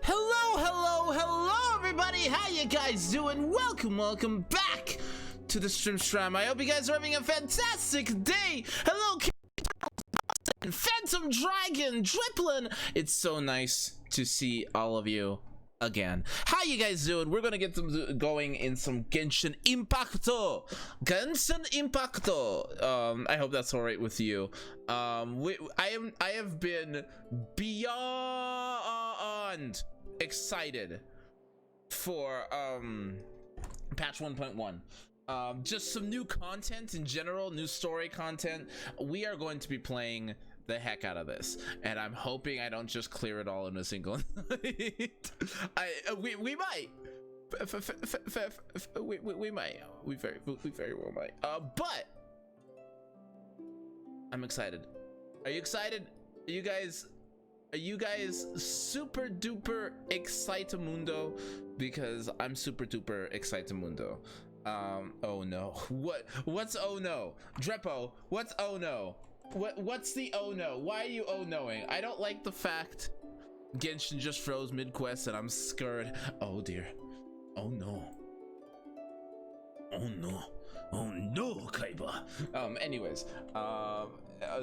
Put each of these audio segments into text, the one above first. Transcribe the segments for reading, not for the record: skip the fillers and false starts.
Hello, everybody. How you guys doing? Welcome back to the stream. I hope you guys are having a fantastic day. Hello, Phantom Dragon, Driplin. It's so nice to see all of you again. How you guys doing? We're gonna get them going in some Genshin Impacto. I hope that's all right with you. I have been beyond excited for patch 1.1. Just some new content in general, new story content. We are going to be playing the heck out of this, and I'm hoping I don't just clear it all in a single night. We might. We might. We very well might. But I'm excited. Are you excited? Are you guys super duper excitamundo? Because I'm super duper excitamundo. Oh no. What's oh no? Drepo, what's oh no? What's the oh no? Why are you oh noing? I don't like the fact Genshin just froze mid-quest and I'm scared. Oh dear. Oh no. Oh no. Oh no, Kaiba. Anyways,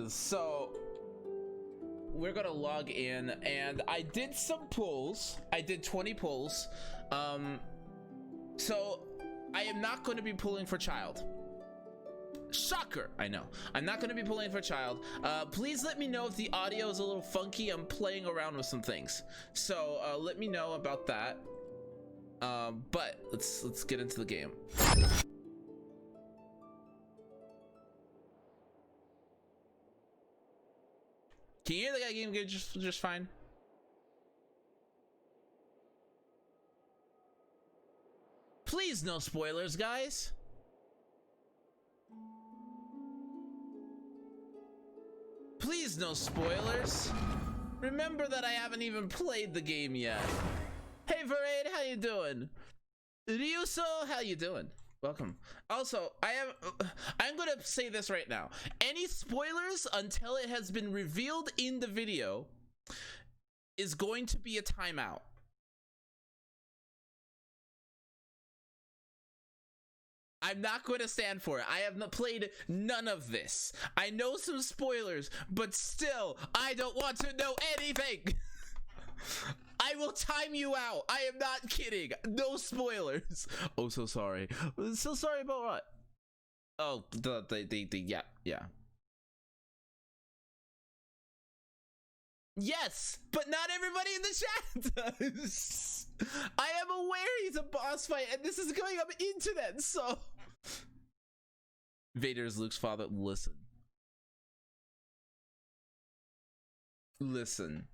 so we're gonna log in, and I did some polls. I did 20 polls. So I am not going to be pulling for child. Shocker, I know. I'm not going to be pulling for child. Please let me know if the audio is a little funky. I'm playing around with some things, so let me know about that. But let's get into the game. Can you hear the game just fine? Please, no spoilers, guys. Please, no spoilers. Remember that I haven't even played the game yet. Hey, Varade, how you doing? Ryuso, how you doing? Welcome. Also, I'm gonna say this right now. Any spoilers until it has been revealed in the video is going to be a timeout. I'm not going to stand for it. I have not played none of this. I know some spoilers, but still, I don't want to know anything. I will time you out. I am not kidding. No spoilers. Oh, so sorry. So sorry about what? Oh, yeah. Yes, but not everybody in the chat does. I am aware he's a boss fight, and this is going up internet, so. Vader is Luke's father. Listen. Listen.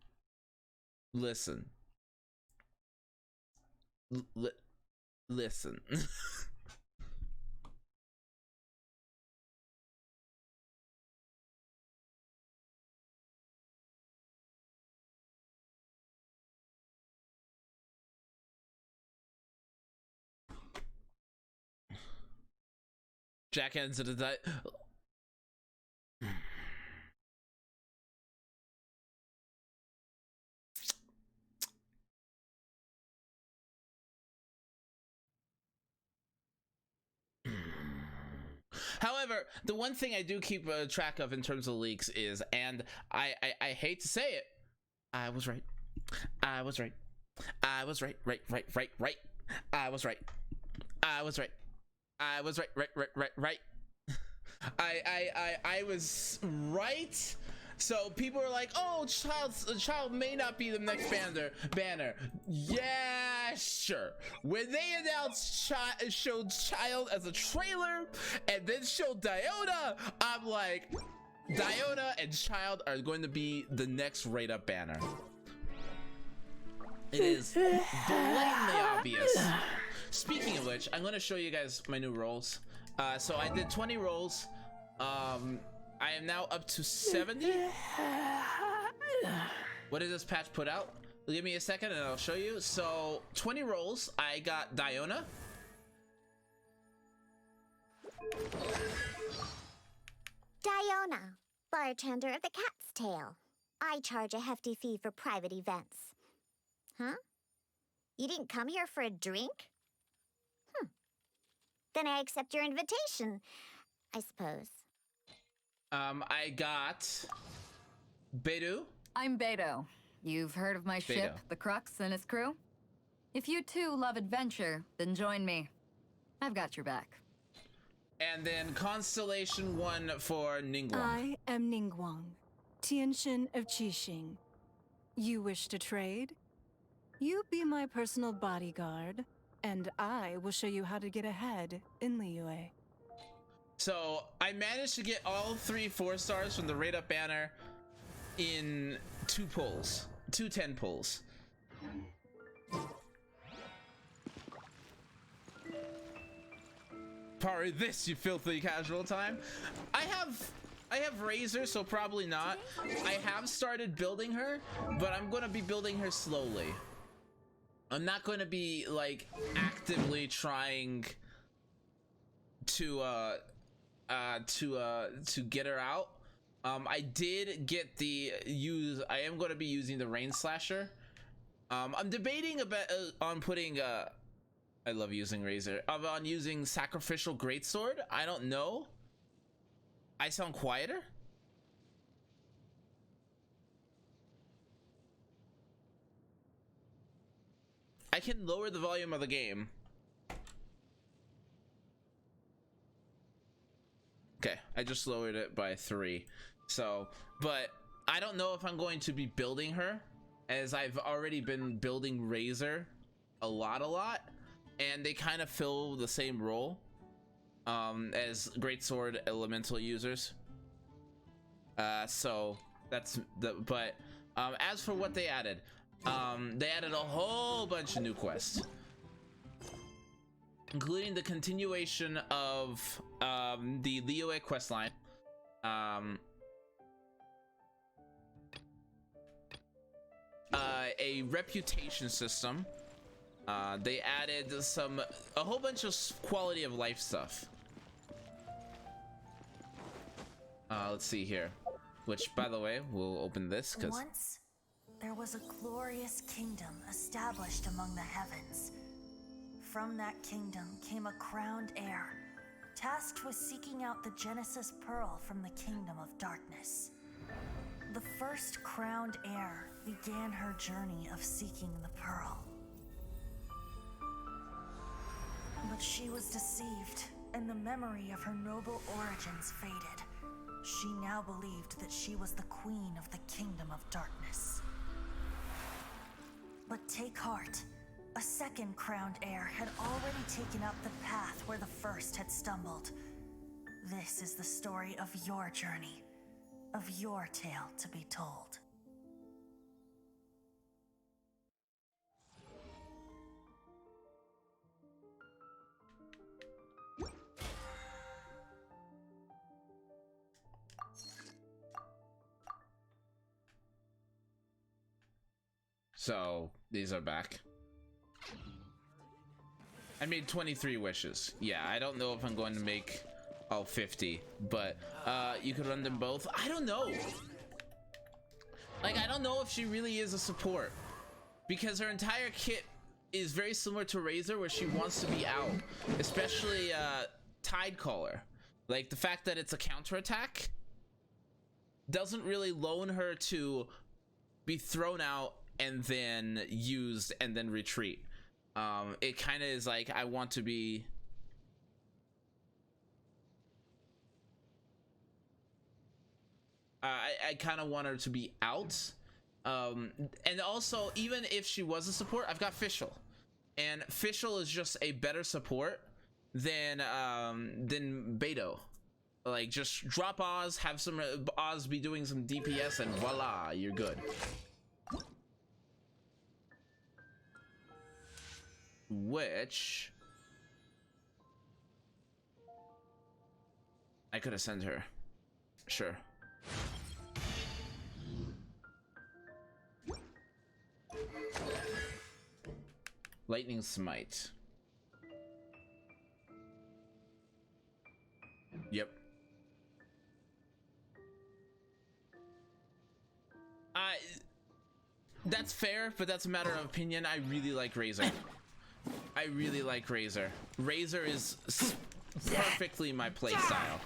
Jack ends at a die. However, the one thing I do keep track of in terms of leaks is, and I hate to say it, I was right. I was right. I was right. I was right. I was right. I was right. So people are like, oh, child may not be the next banner. Yeah, sure. When they announced showed child as a trailer and then showed Diona, I'm like, Diona and child are going to be the next rate up banner. It is blatantly obvious. Speaking of which, I'm going to show you guys my new rolls. So I did 20 rolls. I am now up to 70. What did this patch put out? Give me a second and I'll show you. So 20 rolls. I got Diona. Diona, bartender of the Cat's Tail. I charge a hefty fee for private events. Huh? You didn't come here for a drink? Then I accept your invitation, I suppose. I got Beidou. I'm Beto. You've heard of my ship, Beto. the Crux, and its crew? If you too love adventure, then join me. I've got your back. And then Constellation 1 for Ningguang. I am Ningguang, Tianshin of Qixing. You wish to trade? You be my personal bodyguard, and I will show you how to get ahead in Liyue. So I managed to get all 3 4-stars from the Raid Up banner in 2 pulls, 2 10 pulls. Parry this, you filthy casual time. I have Razor, so probably not. I have started building her, but I'm gonna be building her slowly. I'm not gonna be like actively trying to get her out. I did get I am going to be using the Rain Slasher. I'm debating about on putting I love using Razor. On using Sacrificial Greatsword. I don't know. I sound quieter. I can lower the volume of the game. Okay, I just lowered it by 3. So, but I don't know if I'm going to be building her, as I've already been building Razor a lot, and they kind of fill the same role as Greatsword Elemental users. So that's the, but as for what they added a whole bunch of new quests, including the continuation of the Liyue questline, a reputation system. They added a whole bunch of quality of life stuff. Let's see here, which, by the way, we'll open this because once there was a glorious kingdom established among the heavens. From that kingdom came a crowned heir, tasked with seeking out the Genesis Pearl from the kingdom of darkness. The first crowned heir began her journey of seeking the pearl. But she was deceived, and the memory of her noble origins faded. She now believed that she was the queen of the kingdom of darkness. But take heart. A second crowned heir had already taken up the path where the first had stumbled. This is the story of your journey, of your tale to be told. so these are back. I made 23 wishes. Yeah, I don't know if I'm going to make all 50, but you could run them both. I don't know. Like, I don't know if she really is a support, because her entire kit is very similar to Razor, where she wants to be out, especially Tidecaller. Like, the fact that it's a counterattack doesn't really loan her to be thrown out and then used and then retreat. It kind of is like, I want to be I kind of want her to be out, and also, even if she was a support, I've got Fischl, and Fischl is just a better support than Beto. Like, just drop Oz, have some Oz be doing some DPS, and voila, you're good. Which I could have sent her. Sure. Lightning Smite. Yep. That's fair, but that's a matter of opinion. I really like Razor. I really like Razor. Razor is perfectly my playstyle.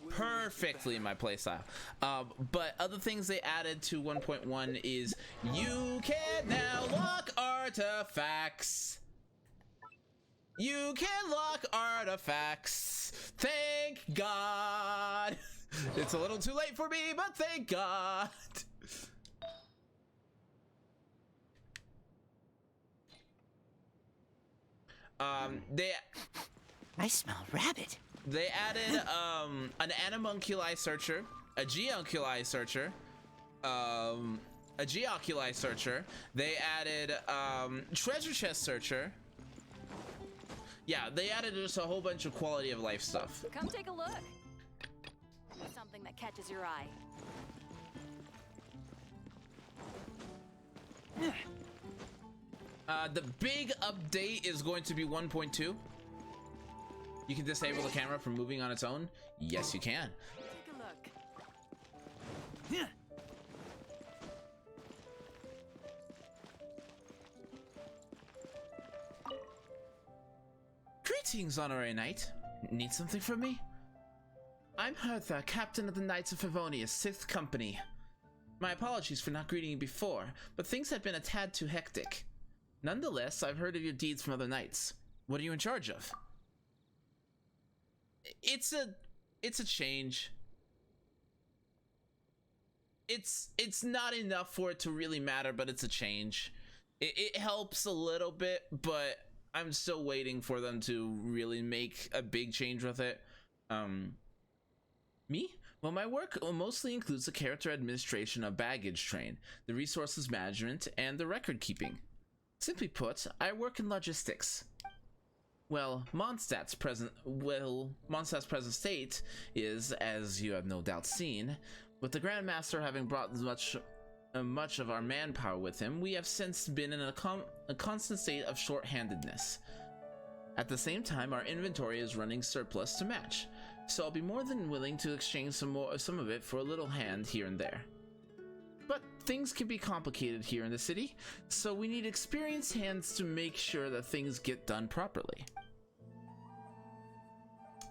Perfectly my playstyle. But other things they added to 1.1 is you can now lock artifacts. You can lock artifacts. Thank God. It's a little too late for me, but thank God. I smell rabbit. They added an animunculi searcher, a geonculi searcher, a geoculi searcher. They added treasure chest searcher. Yeah, they added just a whole bunch of quality of life stuff. Come take a look. Something that catches your eye. The big update is going to be 1.2. You can disable the camera from moving on its own. Yes, you can. Take a look. Greetings, honorary knight. Need something from me? I'm Hertha, captain of the Knights of Favonius, 6th Company. My apologies for not greeting you before, but things have been a tad too hectic. Nonetheless, I've heard of your deeds from other knights. What are you in charge of? It's a change. It's not enough for it to really matter, but it's a change. It helps a little bit, but I'm still waiting for them to really make a big change with it. Me? Well, my work mostly includes the character administration of baggage train, the resources management, and the record keeping. Simply put, I work in logistics. Well, Mondstadt's present state is, as you have no doubt seen, with the Grandmaster having brought much of our manpower with him, we have since been in a constant state of short-handedness. At the same time, our inventory is running surplus to match, so I'll be more than willing to exchange some of it for a little hand here and there. But things can be complicated here in the city, so we need experienced hands to make sure that things get done properly.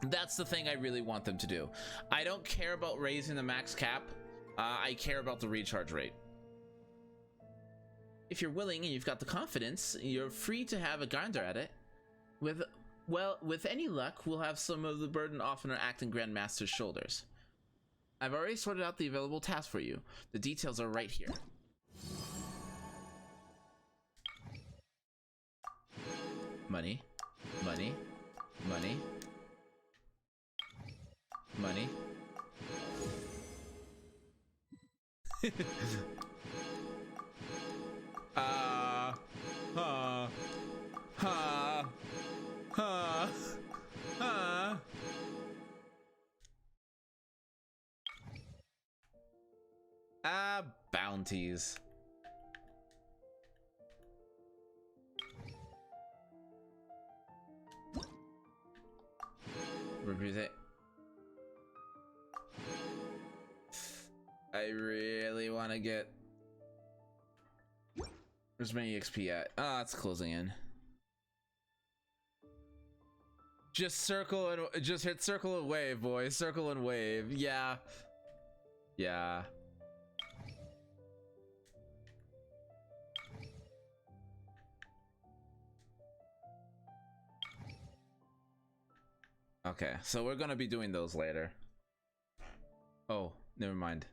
That's the thing I really want them to do. I don't care about raising the max cap. I care about the recharge rate. If you're willing and you've got the confidence, you're free to have a grinder at it. With any luck, we'll have some of the burden off on our acting Grandmaster's shoulders. I've already sorted out the available tasks for you. The details are right here. Money, money, money, money. Bounties. Repeat it. I really want to get. Where's my EXP at? Ah, it's closing in. Just circle and just hit circle and wave, boys. Circle and wave. Yeah. Yeah. Okay, so we're gonna be doing those later. Oh, never mind.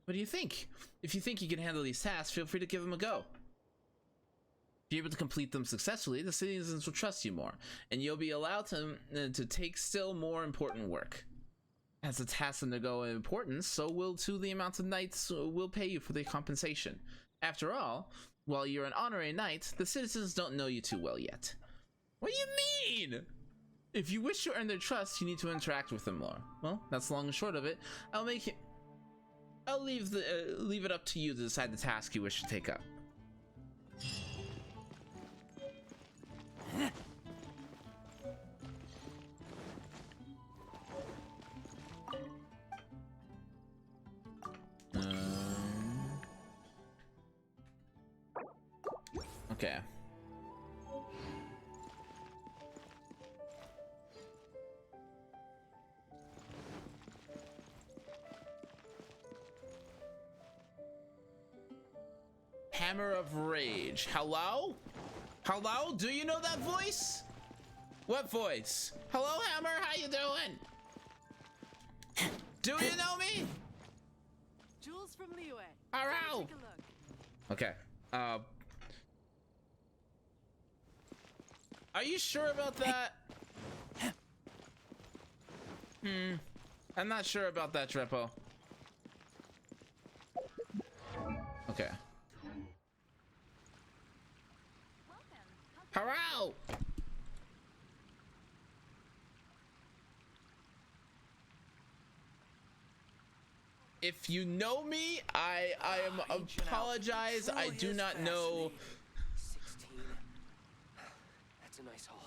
What do you think? If you think you can handle these tasks, feel free to give them a go. If you're able to complete them successfully, the citizens will trust you more, and you'll be allowed to take still more important work. As the tasks undergo importance, so will too the amount of knights will pay you for the compensation. After all, while you're an honorary knight, the citizens don't know you too well yet. What do you mean? If you wish to earn their trust, you need to interact with them more. Well, that's long and short of it. I'll leave it up to you to decide the task you wish to take up. Okay. Hammer of Rage. Hello? Hello? Do you know that voice? What voice? Hello, Hammer? How you doing? Do you know me? Jules from Liyue. Hello? Take a look. Okay. Are you sure about that? I'm not sure about that, Trepo. Okay. Hello! If you know me, I am apologize. I do not know. 16. That's a nice haul.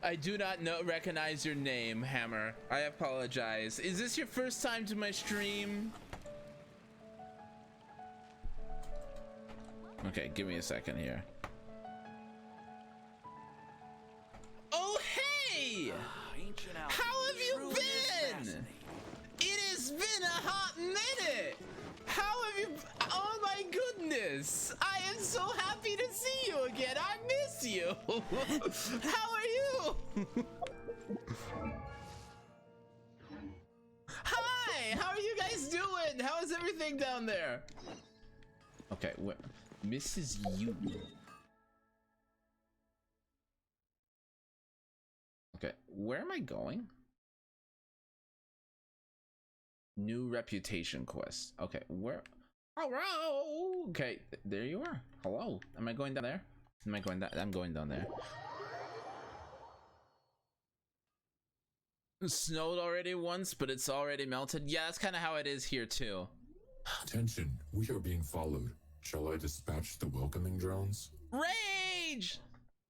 I do not recognize your name, Hammer. I apologize. Is this your first time to my stream? Okay, give me a second here. Oh, hey! How have you been? It has been a hot minute. How have you? Oh my goodness! I am so happy to see you again. I miss you. How are you? Hi. How are you guys doing? How is everything down there? Okay, Mrs. Yu. Okay, where am I going? New reputation quest. Okay, where? Hello. Okay, there you are. Hello. Am I going down there? Am I going down? I'm going down there. It snowed already once, but it's already melted. Yeah, that's kind of how it is here too. Attention, we are being followed. Shall I dispatch the welcoming drones? Rage!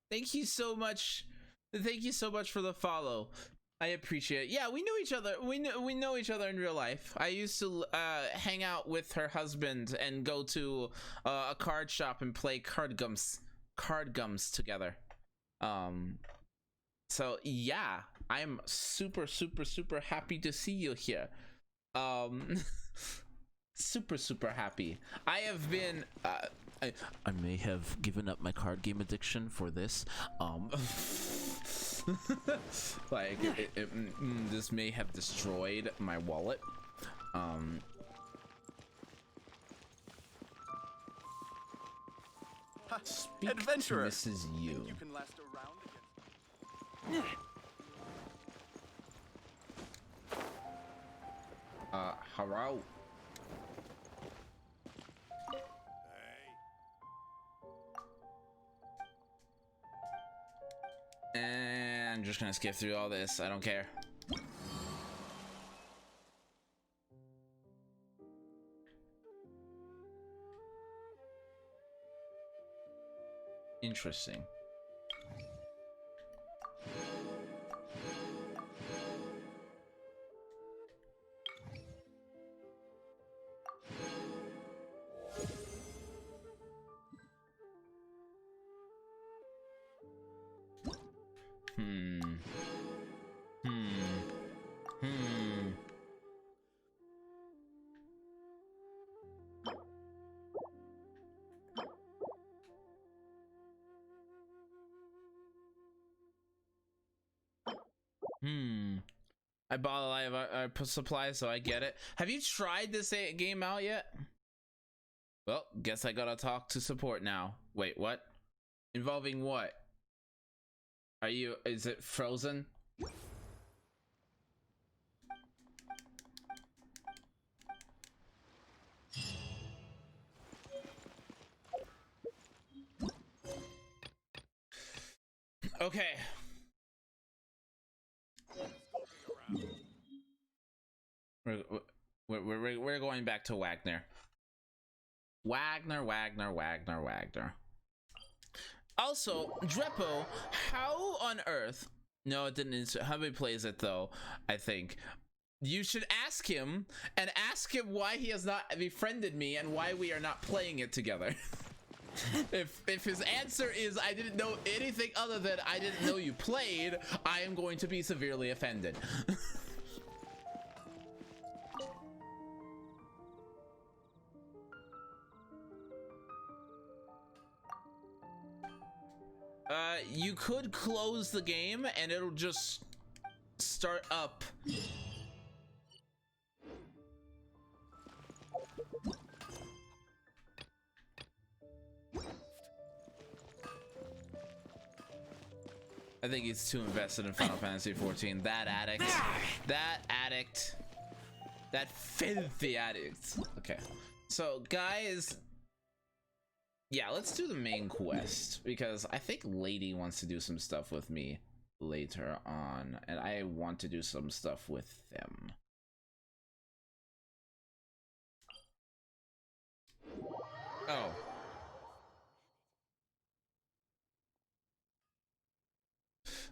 Thank you so much. Thank you so much for the follow. I appreciate it. Yeah, we knew each other. We know each other in real life. I used to hang out with her husband and go to a card shop and play card gums together. So yeah, I'm super happy to see you here. Super happy. I have been I may have given up my card game addiction for this. Like this may have destroyed my wallet. Speak Adventurer. to Mrs. Yu. You can last around against... Hello. And I'm just gonna skip through all this. I don't care. Interesting. I bought a lot of supplies, so I get it. Have you tried this game out yet? Well, guess I gotta talk to support now. Wait, what? Involving what? Is it frozen? Okay. We're going back to Wagner. Wagner. Also, Drepo, how on earth? No, it didn't. How many plays it though? I think. You should ask him, and ask him why he has not befriended me and why we are not playing it together. If his answer is I didn't know anything other than I didn't know you played, I am going to be severely offended. You could close the game and it'll just start up. I think he's too invested in Final Fantasy 14. That addict. That addict. That filthy addict. Okay. So, guys. Yeah, let's do the main quest. Because I think Lady wants to do some stuff with me later on. And I want to do some stuff with them. Oh.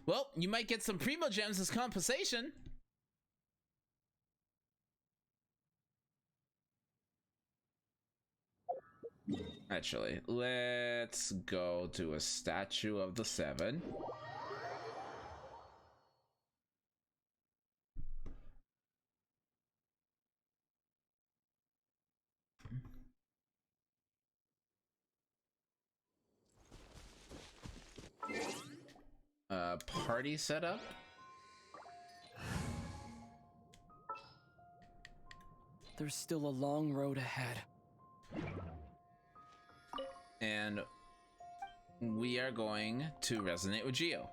Well, you might get some Primo Gems as compensation. Actually, let's go to a statue of the 7. Party setup. There's still a long road ahead. And we are going to resonate with Geo.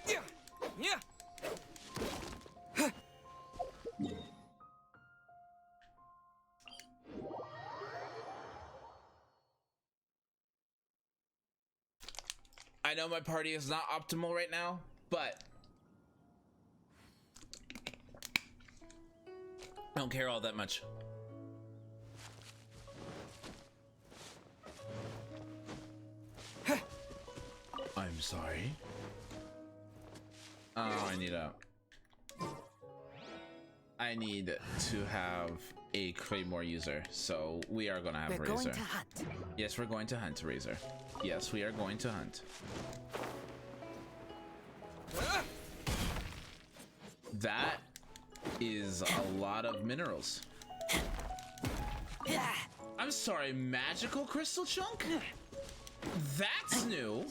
Yeah. Yeah. I know my party is not optimal right now, but I don't care all that much. I'm sorry. Oh, I need to have a Claymore user, so we are gonna have We're Razor. going to hunt. Yes, we're going to hunt, Razor. Yes, we are going to hunt. That is a lot of minerals. I'm sorry, magical crystal chunk? That's new.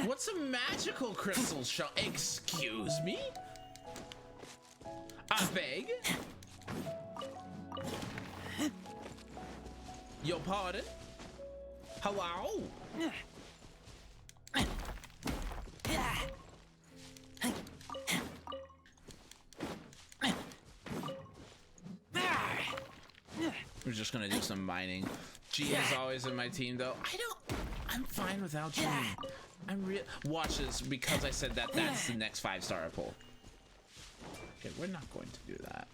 What's a magical crystal chunk? Excuse me? I beg? Your pardon? Hello? We're just gonna do some mining. Gene is always in my team though. I'm fine without Gene. Watch this, because I said that that's the next 5-star I pull. Okay, we're not going to do that.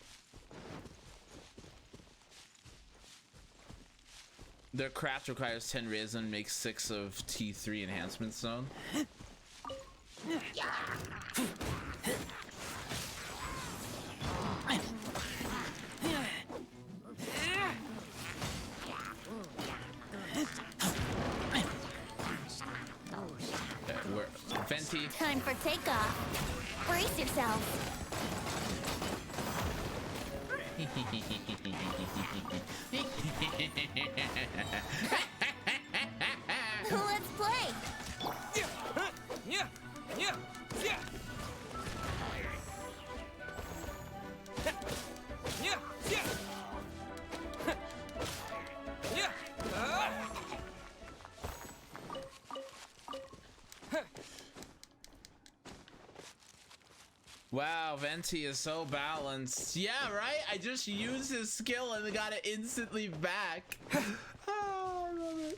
Their craft requires 10 resin, makes 6 of T3 enhancement zone. Venti. Time for takeoff. Brace yourself. Let's play. Yeah. Yeah. Yeah. Yeah. Yeah. Yeah. Wow, Venti is so balanced. Yeah, right? I just used his skill and got it instantly back. Oh, I love it.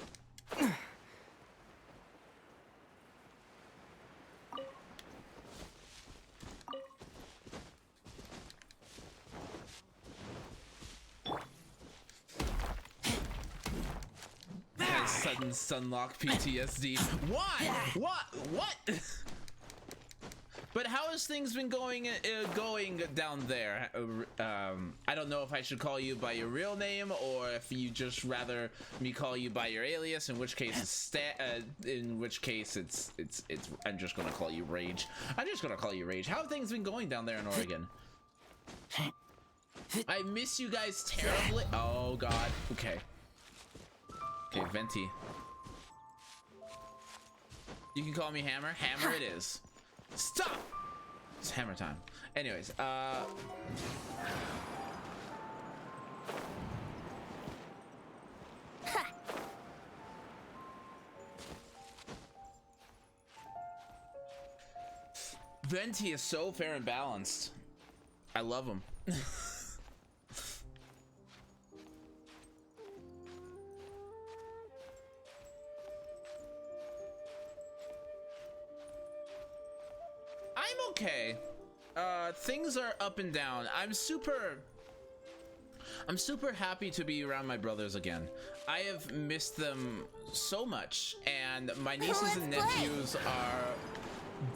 sudden sunlock PTSD. Why? What? But how has things been going down there? I don't know if I should call you by your real name or if you just rather me call you by your alias. In which case, it's I'm just gonna call you Rage. I'm just gonna call you Rage. How have things been going down there in Oregon? I miss you guys terribly. Oh God. Okay. Okay, Venti. You can call me Hammer. Hammer it is. Stop! It's hammer time. Anyways, Venti is so fair and balanced. I love him. I'm okay. Things are up and down. I'm super happy to be around my brothers again. I have missed them so much, and my nieces and nephews are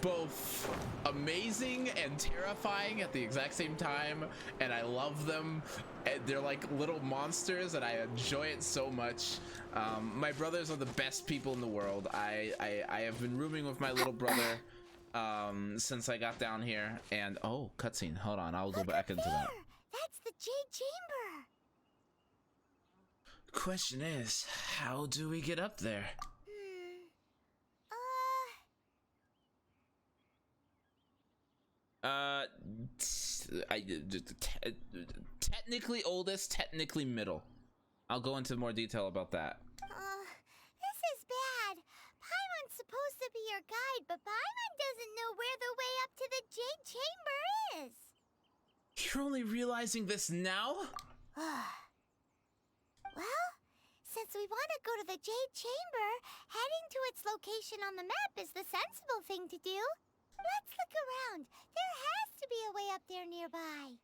both amazing and terrifying at the exact same time, and I love them. They're like little monsters, and I enjoy it so much. My brothers are the best people in the world. I have been rooming with my little brother since I got down here, and oh, cutscene. Hold on, I'll go back into that. That's the Jade Chamber. Question is, how do we get up there? Technically oldest, technically middle. I'll go into more detail about that. This is bad. Paimon's supposed to be your guide, but Paimon doesn't know where the way up to the Jade Chamber is. You're only realizing this now? Well, since we want to go to the Jade Chamber, heading to its location on the map is the sensible thing to do. Let's look around. There has to be a way up there nearby.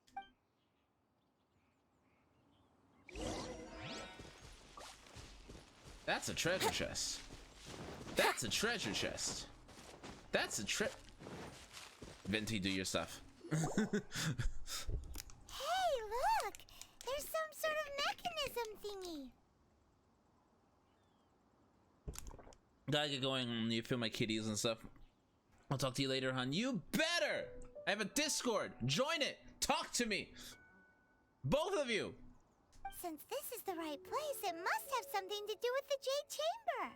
That's a treasure chest. That's a treasure chest. That's a Venti, do your stuff. Hey, look! There's some sort of mechanism thingy. Gotta get going. You feel my kitties and stuff. I'll talk to you later, hon. You better! I have a Discord. Join it. Talk to me. Both of you. Since this is the right place, it must have something to do with the Jade Chamber.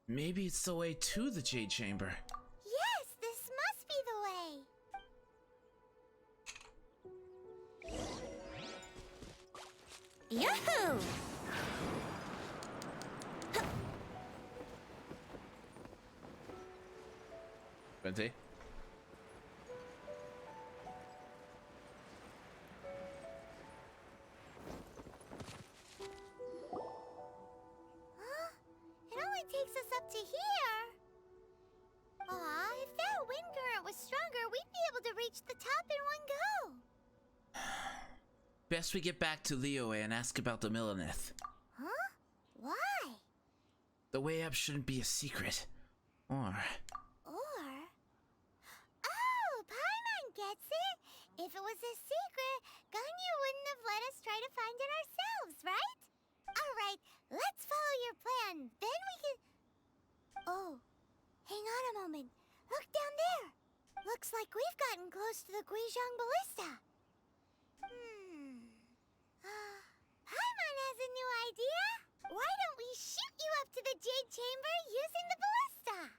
Maybe it's the way to the Jade Chamber. Yes, this must be the way. Yahoo! Venti? It only takes us up to here. Aw, if that wind current was stronger, we'd be able to reach the top in one go. Best we get back to Liyue and ask about the Millenith. Huh? Why? The way up shouldn't be a secret. Or... Oh, Paimon gets it. If it was a secret, Ganyu wouldn't have let us try to find it ourselves, right? Alright, let's follow your plan. Then we can... Oh, hang on a moment. Look down there. Looks like we've gotten close to the Guizhong Ballista. Paimon has a new idea. Why don't we shoot you up to the Jade Chamber using the ballista?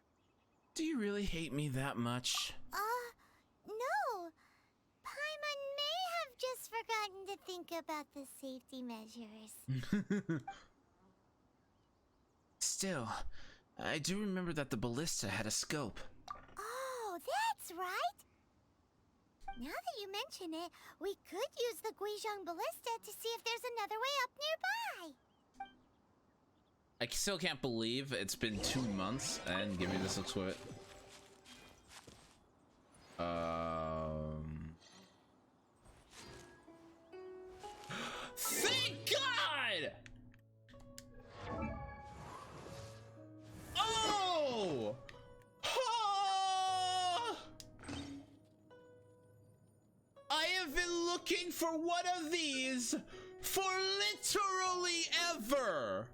Do you really hate me that much? No. Paimon may have just forgotten to think about the safety measures. Still, I do remember that the ballista had a scope. Oh, that's right. Now that you mention it, we could use the Guizhong Ballista to see if there's another way up nearby. I still can't believe it's been 2 months and give me this looks with it. Thank God! looking for one of these for literally ever.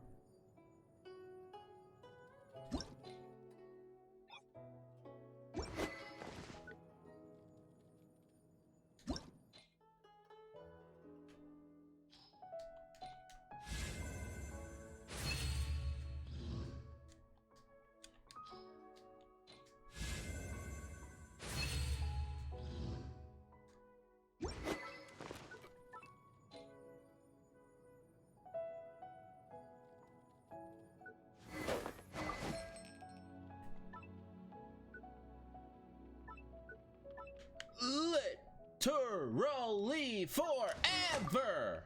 Literally forever.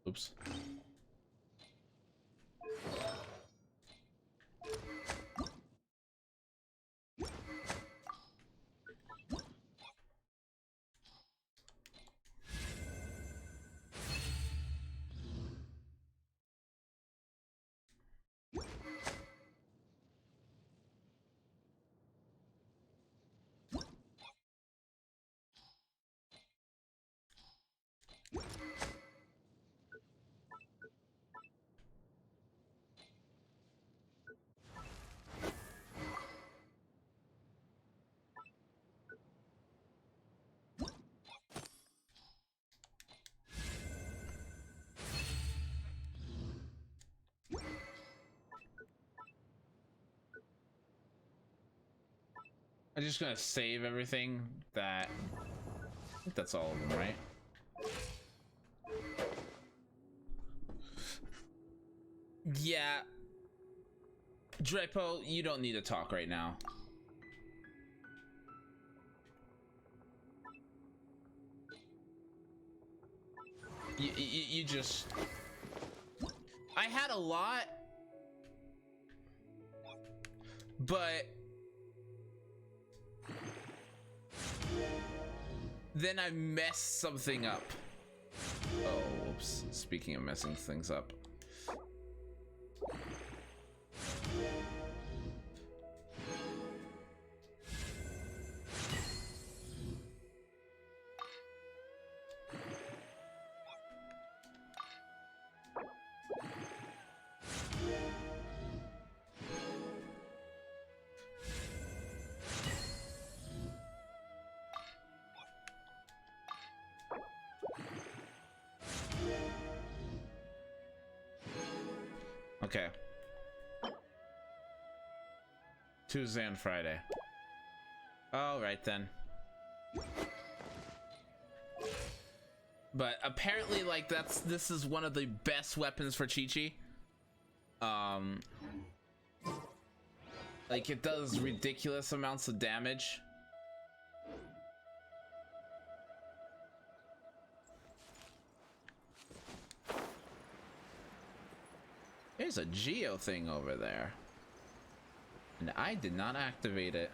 Oops. I'm just gonna save everything that... I think that's all of them, right? Yeah. Drepo, you don't need to talk right now. You just... I had a lot, but then I messed something up. Oh, whoops. Speaking of messing things up. Okay. Tuesday and Friday. All right then. But apparently, like, this is one of the best weapons for Chi-Chi. Like, it does ridiculous amounts of damage. There's a Geo thing over there. And I did not activate it.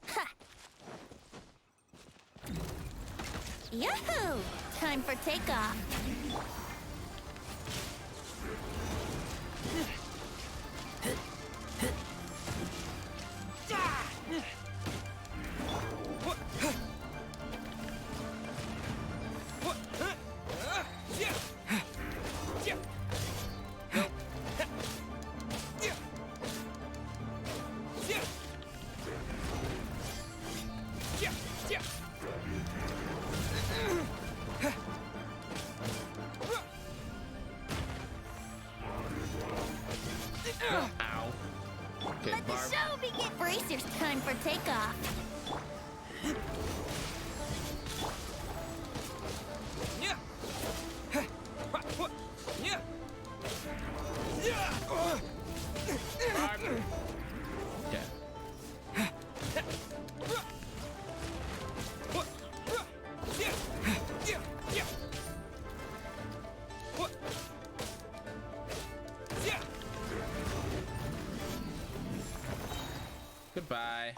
Ha! Yahoo! Time for takeoff. Let the show begin! Bracers, time for takeoff. die.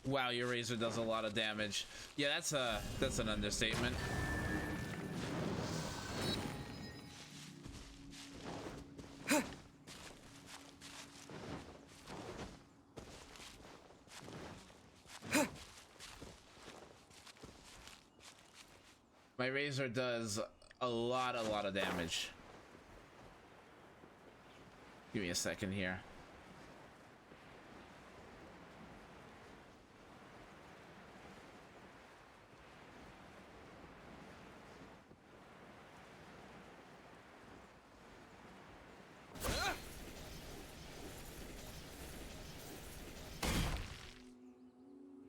Wow, your razor does a lot of damage. Yeah, that's an understatement. My razor does a lot of damage. Give me a second here.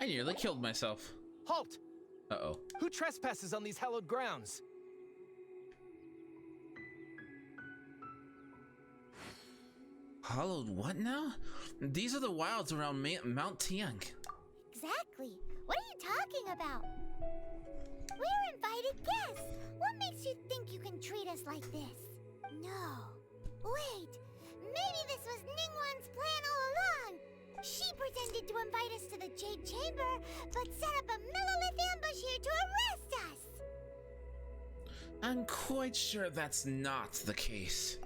I nearly killed myself. Halt! Uh-oh. Who trespasses on these hallowed grounds? Hollowed what now? These are the wilds around Mount Tiang. Exactly. What are you talking about? We're invited guests. What makes you think you can treat us like this? No. Wait. Maybe this was Ningguang's plan all along. She pretended to invite us to the Jade Chamber, but set up a Millilith ambush here to arrest us. I'm quite sure that's not the case.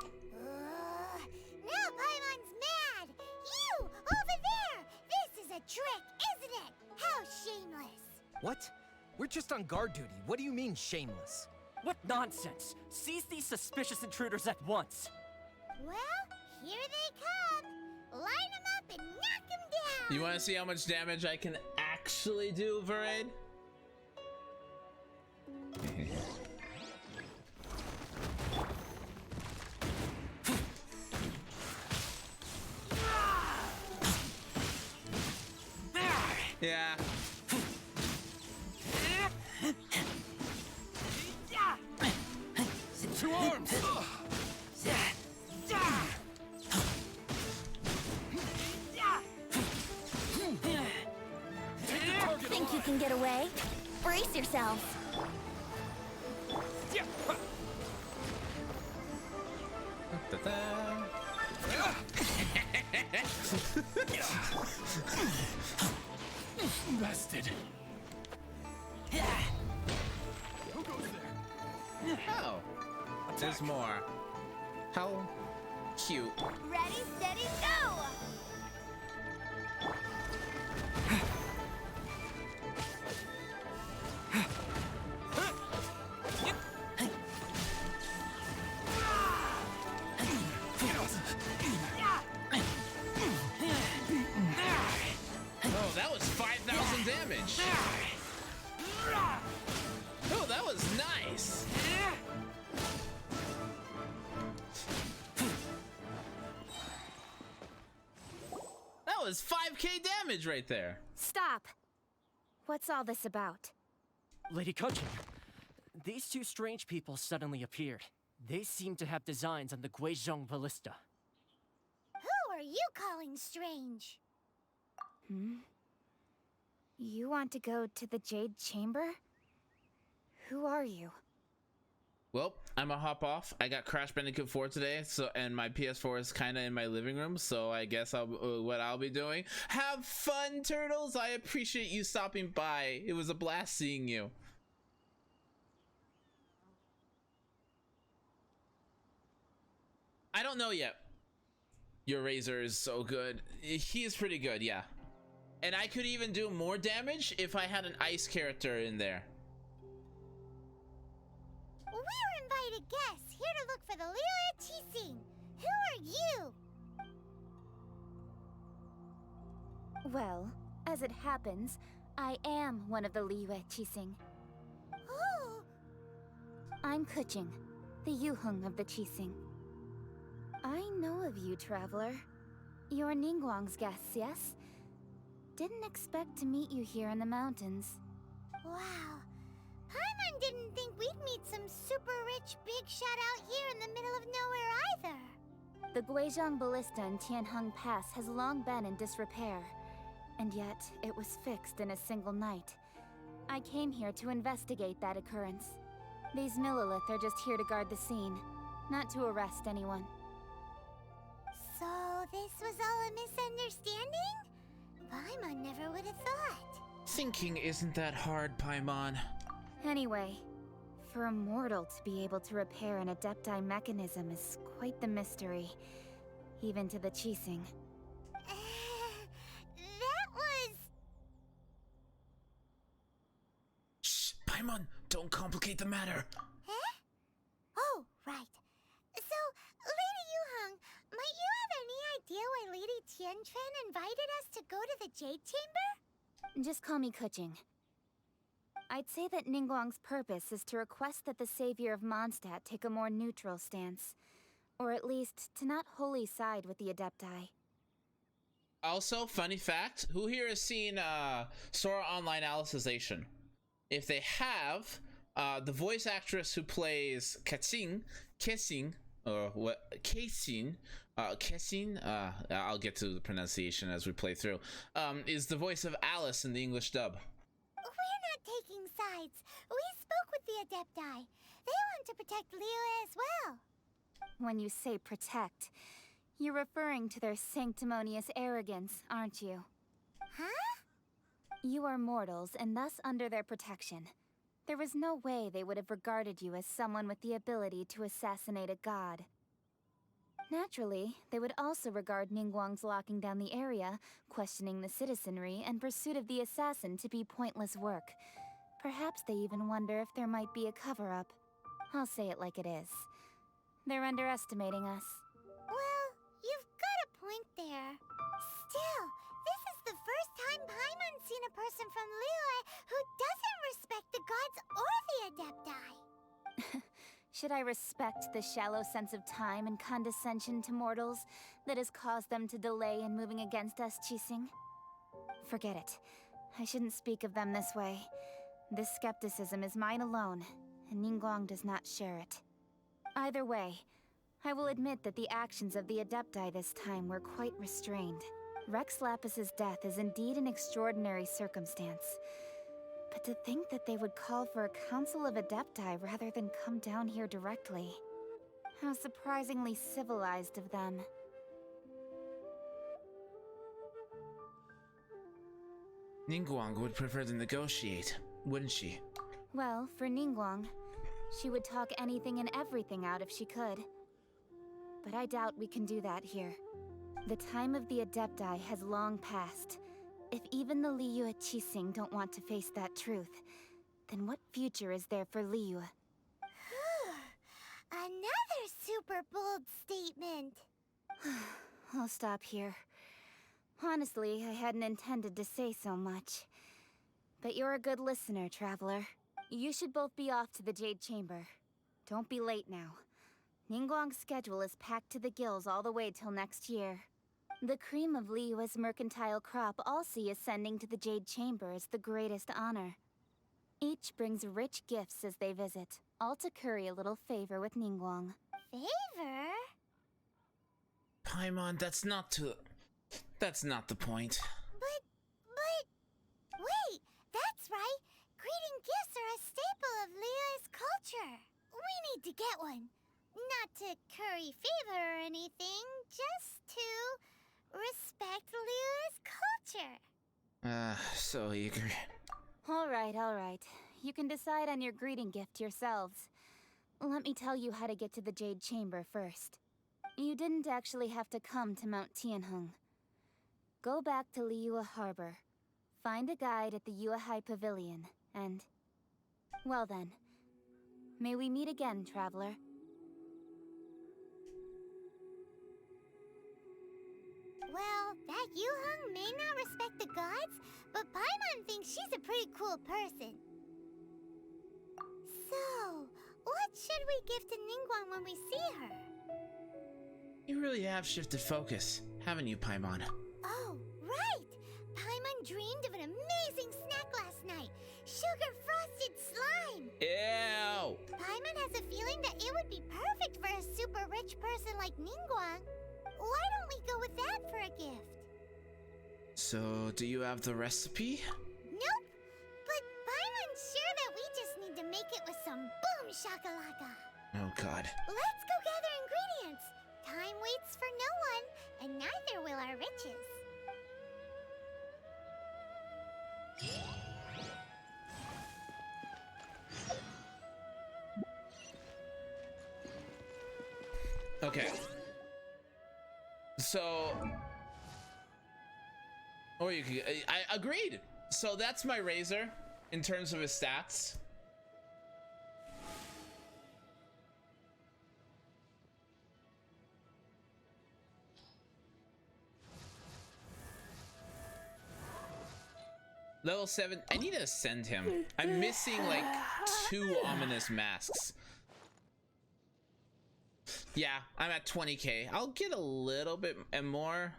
Now Paimon's mad. You, over there. This is a trick, isn't it? How shameless. What? We're just on guard duty. What do you mean, shameless? What nonsense! Seize these suspicious intruders at once! Well, here they come. Line them up and knock them down. You want to see how much damage I can actually do, Varade? Yeah. Two arms! Think you can get away? Brace yourselves. Bested. Who goes there? Oh, there's more. How cute. Ready, steady, go! Oh, that was 5,000 damage. Oh, that was nice. That was 5k damage right there. Stop! What's all this about? Lady Kujin, these two strange people suddenly appeared. They seem to have designs on the Guizhong Ballista. Who are you calling strange? You want to go to the Jade Chamber? Who are you? Well, I'ma hop off. I got Crash Bandicoot 4 today, so and my PS4 is kind of in my living room, so I guess what I'll be doing. Have fun, turtles! I appreciate you stopping by. It was a blast seeing you. I don't know yet. Your razor is so good. He is pretty good, yeah. And I could even do more damage if I had an ice character in there. We're invited guests here to look for the Liyue Qixing. Who are you? Well, as it happens, I am one of the Liyue Qixing. Oh, I'm Kuching, the Yuheng of the Qixing. I know of you, traveler. You're Ningguang's guests, yes? Didn't expect to meet you here in the mountains. wow. Paimon didn't think we'd meet some super rich big shot out here in the middle of nowhere either. The Guizhong Ballista in Tianheng Pass has long been in disrepair, and yet it was fixed in a single night. I came here to investigate that occurrence. These Millilith are just here to guard the scene, not to arrest anyone. So this this was all a misunderstanding? Paimon never would have thought. Thinking isn't that hard, Paimon. Anyway, for a mortal to be able to repair an Adepti mechanism is quite the mystery, even to the Qixing. That was... Shh, Paimon, don't complicate the matter. Huh? Oh, right. So, Lady Yuheng, might you have any idea why Lady Tianquan invited us to go to the Jade Chamber? Just call me Kuching. I'd say that Ningguang's purpose is to request that the savior of Mondstadt take a more neutral stance. Or at least, to not wholly side with the Adepti. Also, funny fact, who here has seen Sora Online Alicization? If they have, the voice actress who plays Kessing, or what, Kessing, I'll get to the pronunciation as we play through, is the voice of Alice in the English dub. We're not taking sides. We spoke with the Adepti. They want to protect Liyue as well. When you say protect, you're referring to their sanctimonious arrogance, aren't you? Huh? You are mortals, and thus under their protection. There was no way they would have regarded you as someone with the ability to assassinate a god. Naturally, they would also regard Ningguang's locking down the area, questioning the citizenry, and pursuit of the assassin to be pointless work. Perhaps they even wonder if there might be a cover-up. I'll say it like it is. They're underestimating us. Well, you've got a point there. Still, this is the first time Paimon's seen a person from Liyue who doesn't respect the gods or the Adepti. Should I respect the shallow sense of time and condescension to mortals that has caused them to delay in moving against us, Qixing? Forget it. I shouldn't speak of them this way. This skepticism is mine alone, and Ningguang does not share it. Either way, I will admit that the actions of the Adepti this time were quite restrained. Rex Lapis's death is indeed an extraordinary circumstance. But to think that they would call for a council of Adepti rather than come down here directly. How surprisingly civilized of them. Ningguang would prefer to negotiate, wouldn't she? Well, for Ningguang, she would talk anything and everything out if she could. But I doubt we can do that here. The time of the Adepti has long passed. If even the Liyue Qixing don't want to face that truth, then what future is there for Liyue? Another super bold statement. I'll stop here. Honestly, I hadn't intended to say so much. But you're a good listener, Traveler. You should both be off to the Jade Chamber. Don't be late now. Ningguang's schedule is packed to the gills all the way till next year. The cream of Liyue's mercantile crop all see ascending to the Jade Chamber as the greatest honor. Each brings rich gifts as they visit, all to curry a little favor with Ningguang. Favor? Paimon, that's not the point. But... Wait, that's right. Greeting gifts are a staple of Liyue's culture. We need to get one. Not to curry favor or anything, just to respect Liyue's culture. So eager. All right. You can decide on your greeting gift yourselves. Let me tell you how to get to the Jade Chamber first. You didn't actually have to come to Mount Tianheng. Go back to Liyue Harbor. Find a guide at the Yuehai Pavilion, and... well then. May we meet again, Traveler. Well, that Yuheng may not respect the gods, but Paimon thinks she's a pretty cool person. So, what should we give to Ningguang when we see her? You really have shifted focus, haven't you, Paimon? Oh, right! Paimon dreamed of an amazing snack last night. Sugar-frosted slime! Ew! Paimon has a feeling that it would be perfect for a super rich person like Ningguang. Why don't we go with that for a gift? So, do you have the recipe? Nope! But Paimon's sure that we just need to make it with some boom shakalaka. Oh god. Let's go gather ingredients. Time waits for no one, and neither will Okay. So, or you could, I agreed. So that's my Razor in terms of his stats. Level 7. I need to ascend him. I'm missing like 2 ominous masks. Yeah, I'm at 20k. I'll get a little bit and more.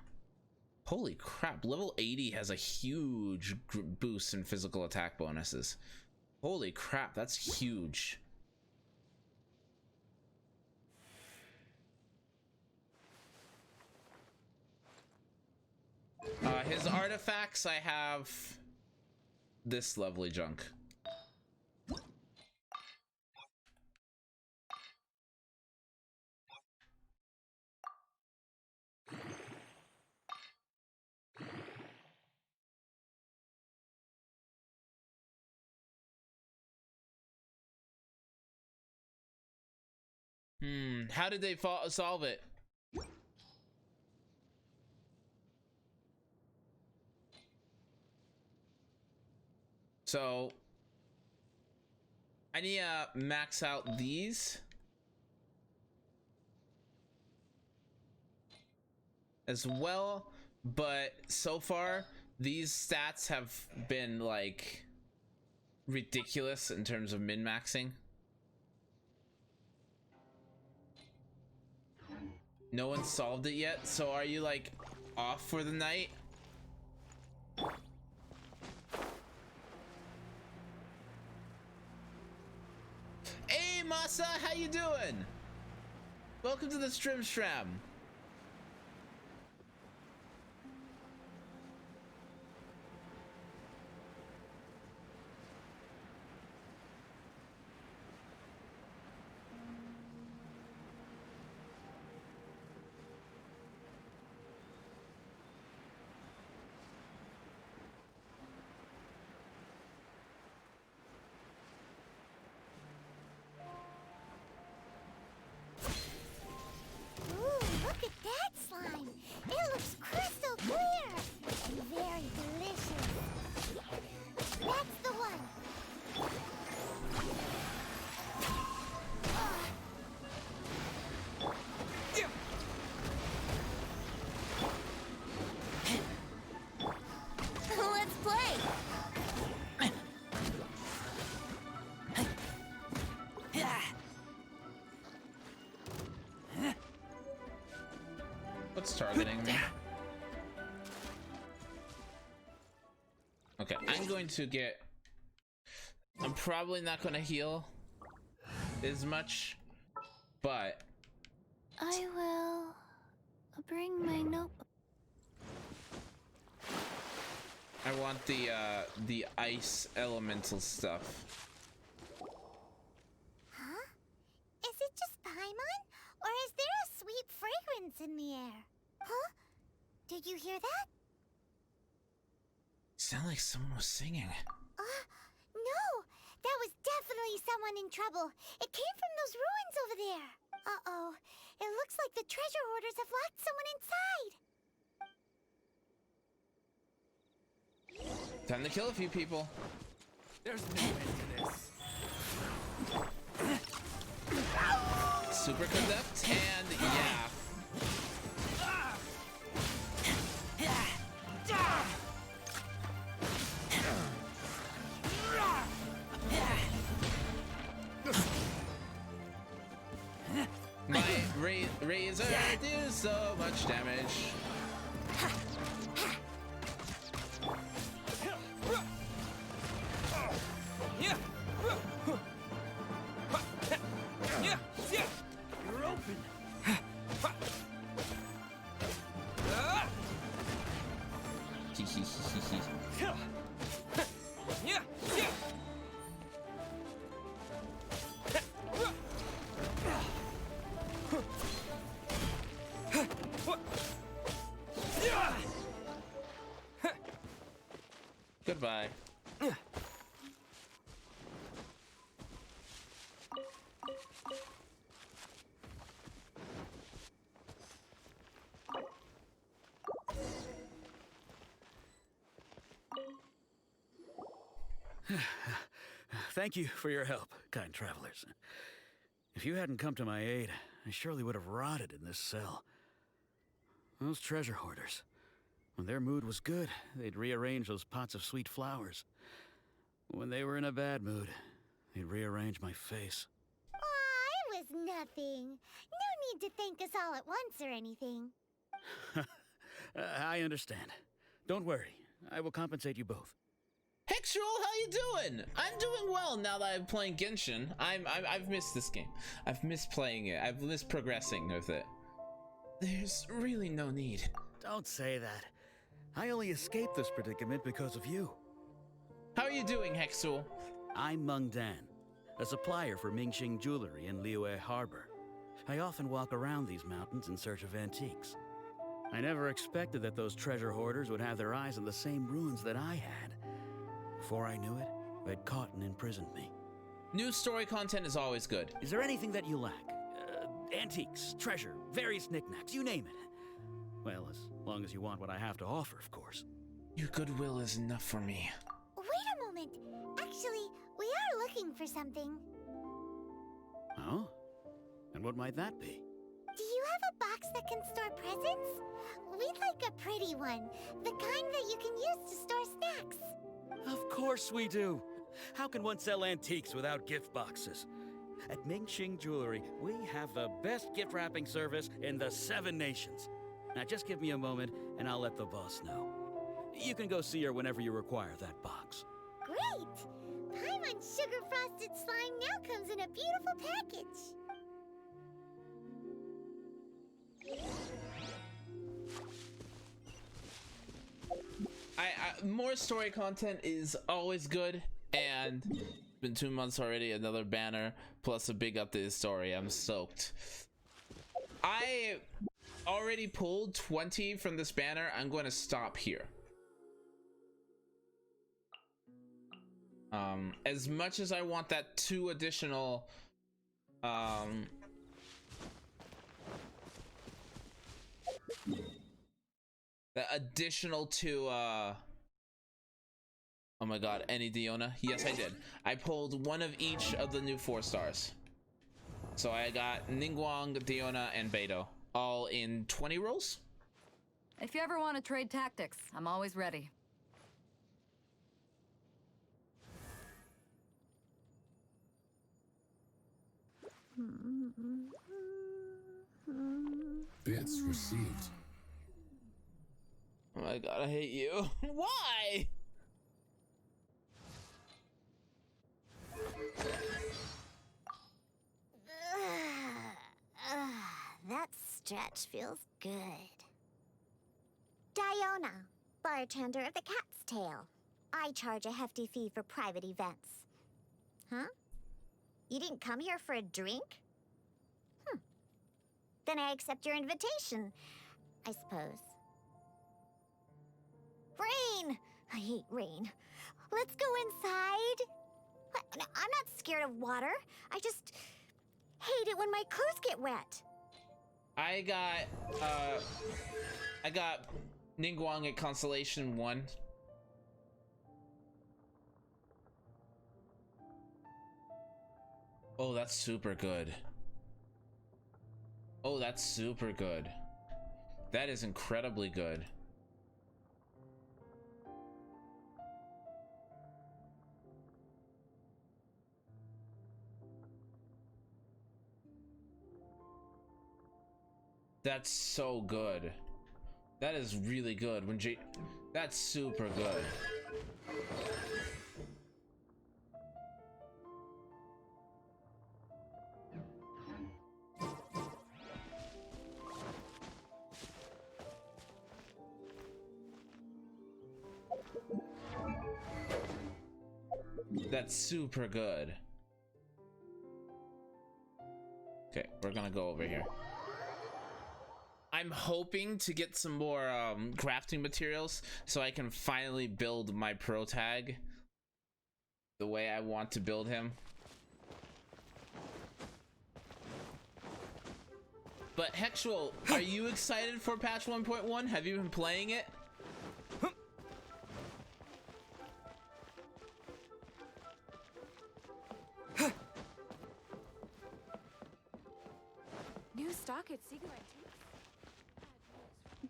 Holy crap, level 80 has a huge boost in physical attack bonuses. Holy crap, that's huge. His artifacts, I have this lovely junk. How did they solve it? So I need to max out these as well, but so far these stats have been like ridiculous in terms of min-maxing. No one solved it yet, so are you like off for the night? Hey Masa, how you doing? Welcome to the stream stram. What's targeting me? Okay, I'm going to get... I'm probably not going to heal as much, but... I will bring my notebook. I want the ice elemental stuff. Huh? Is it just Paimon? Or is there a sweet fragrance in the air? Huh? Did you hear that? Sound like someone was singing. No! That was definitely someone in trouble. It came from those ruins over there. Uh-oh. It looks like the treasure hoarders have locked someone inside. Time to kill a few people. There's no end to this. Super conduct and yeah. My razor do so much damage. You're open. Goodbye. Thank you for your help, kind travelers. If you hadn't come to my aid, I surely would have rotted in this cell. Those treasure hoarders, when their mood was good, they'd rearrange those pots of sweet flowers. When they were in a bad mood, they'd rearrange my face. Aw, it was nothing. No need to thank us all at once or anything. I understand. Don't worry. I will compensate you both. Hexual, how you doing? I'm doing well now that I'm playing Genshin. I've missed this game. I've missed playing it. I've missed progressing with it. There's really no need. Don't say that. I only escaped this predicament because of you. How are you doing, Hexual? I'm Meng Dan, a supplier for Mingxing jewelry in Liyue Harbor. I often walk around these mountains in search of antiques. I never expected that those treasure hoarders would have their eyes on the same ruins that I had. Before I knew it, they'd caught and imprisoned me. New story content is always good. Is there anything that you lack? Antiques, treasure, various knickknacks, you name it. Well, as long as you want what I have to offer, of course. Your goodwill is enough for me. Wait a moment. Actually, we are looking for something. Oh? And what might that be? Do you have a box that can store presents? We'd like a pretty one. The kind that you can use to store snacks. Of course we do. How can one sell antiques without gift boxes? At Mingxing Jewelry, we have the best gift wrapping service in the 7 nations. Now just give me a moment and I'll let the boss know. You can go see her whenever you require that box. Great! Paimon Sugar Frosted Slime now comes in a beautiful package. More story content is always good, and it's been 2 months already, another banner, plus a big updated story. I'm stoked. I already pulled 20 from this banner. I'm going to stop here. As much as I want that 2 additional the additional 2 oh my god, any Diona? Yes, I did. I pulled 1 of each of the new 4 stars. So I got Ningguang, Diona, and Beidou, all in 20 rolls. If you ever want to trade tactics, I'm always ready. Bits received. Oh my god, I hate you. Why? That stretch feels good. Diona, bartender of the Cat's Tail. I charge a hefty fee for private events. Huh? You didn't come here for a drink? Then I accept your invitation, I suppose. Rain! I hate rain. Let's go inside. I'm not scared of water. I just hate it when my clothes get wet. I got Ningguang at Constellation 1. Oh, that's super good. Oh, that's super good. That is incredibly good. That's so good. That is really good. That's super good. That's super good. Okay, we're gonna go over here. I'm hoping to get some more crafting materials so I can finally build my pro tag the way I want to build him. But Hexual, are you excited for patch 1.1? Have you been playing it? stock at Seagull Antiques?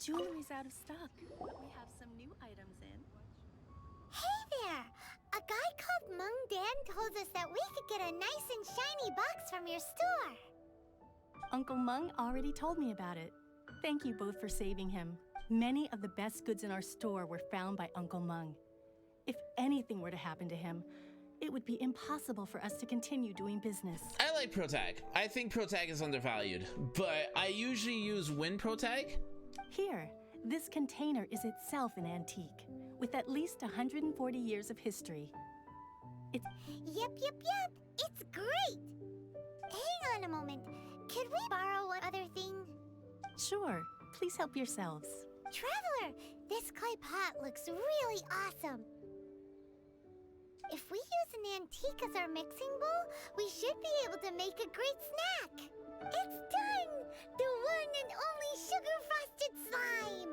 Jewelry's out of stock, but we have some new items in. Hey there! A guy called Mung Dan told us that we could get a nice and shiny box from your store. Uncle Mung already told me about it. Thank you both for saving him. Many of the best goods in our store were found by Uncle Mung. If anything were to happen to him, it would be impossible for us to continue doing business. I like Protag. I think Protag is undervalued, but I usually use Win Protag. Here, this container is itself an antique, with at least 140 years of history. It's... Yep. It's great! Hang on a moment. Could we borrow one other thing? Sure. Please help yourselves. Traveler, this clay pot looks really awesome. If we use an antique as our mixing bowl, we should be able to make a great snack. It's done! The one and only sugar-frosted slime!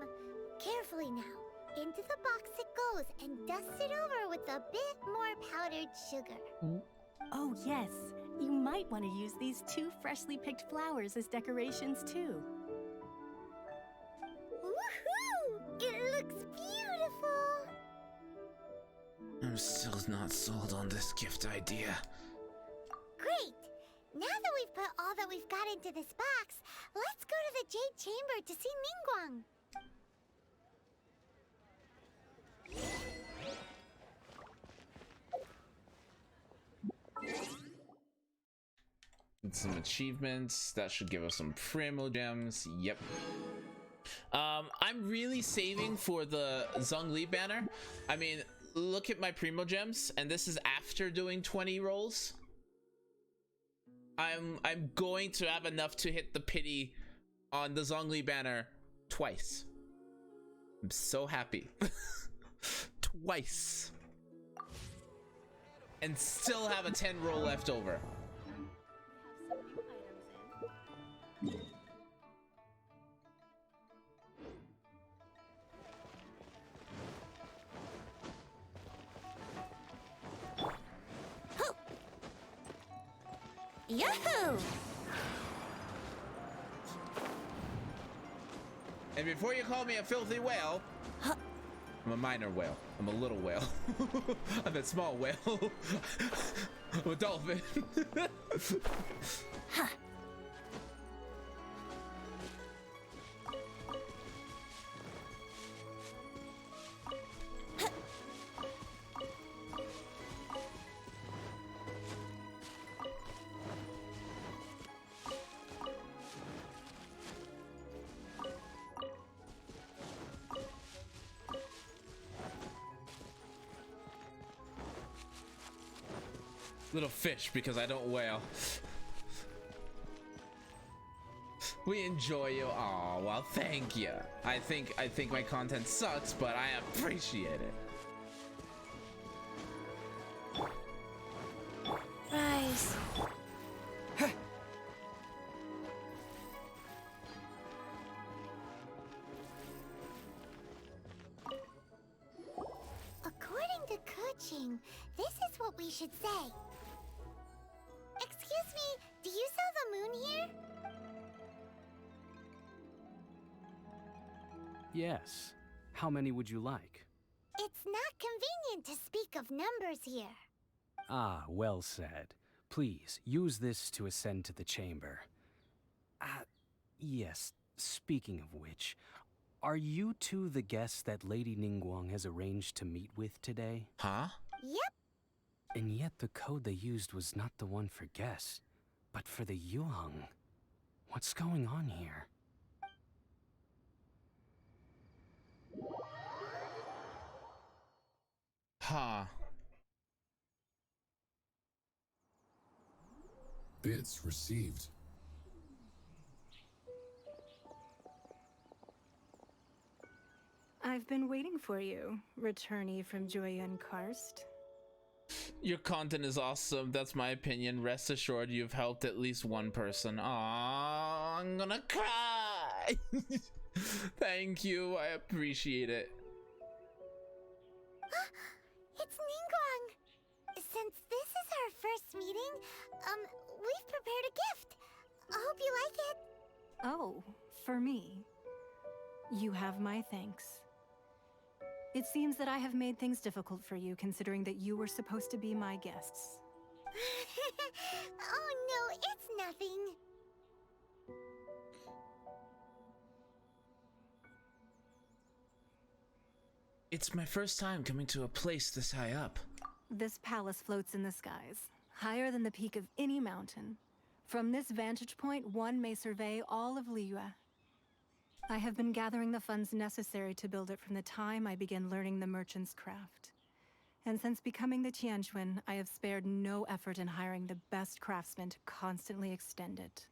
Carefully now. Into the box it goes and dust it over with a bit more powdered sugar. Oh yes, you might want to use these 2 freshly picked flowers as decorations too. Woohoo! It looks beautiful! I'm still not sold on this gift idea. Great! Now that we've put all that we've got into this box, let's go to the Jade Chamber to see Ningguang. Some achievements that should give us some Primo Gems. Yep. I'm really saving for the Zhongli banner. I mean, look at my Primo Gems, and this is after doing 20 rolls. I'm going to have enough to hit the pity on the Zhongli banner twice. I'm so happy. Twice. And still have a 10 roll left over. Yahoo! And before you call me a filthy whale, I'm a minor whale. I'm a little whale. I'm a small whale. I'm a dolphin. Huh. Little fish, because I don't whale. We enjoy you. Oh, well, thank you. I think my content sucks, but I appreciate it. Rise. According to Kuching, this is what we should say. Excuse me, do you sell the moon here? Yes. How many would you like? It's not convenient to speak of numbers here. Ah, well said. Please, use this to ascend to the chamber. Yes, speaking of which, are you two the guests that Lady Ningguang has arranged to meet with today? Huh? Yep. And yet the code they used was not the one for guests, but for the Yuheng. What's going on here? Huh. Bits received. I've been waiting for you, returnee from Joyun Karst. Your content is awesome. That's my opinion. Rest assured, you've helped at least one person. Aww, I'm gonna cry. Thank you. I appreciate it. It's Ningguang. Since this is our first meeting, we've prepared a gift. I hope you like it. Oh, for me. You have my thanks. It seems that I have made things difficult for you, considering that you were supposed to be my guests. Oh no, it's nothing. It's my first time coming to a place this high up. This palace floats in the skies, higher than the peak of any mountain. From this vantage point, one may survey all of Liyue. I have been gathering the funds necessary to build it from the time I began learning the merchant's craft. And since becoming the Tianquan, I have spared no effort in hiring the best craftsmen to constantly extend it.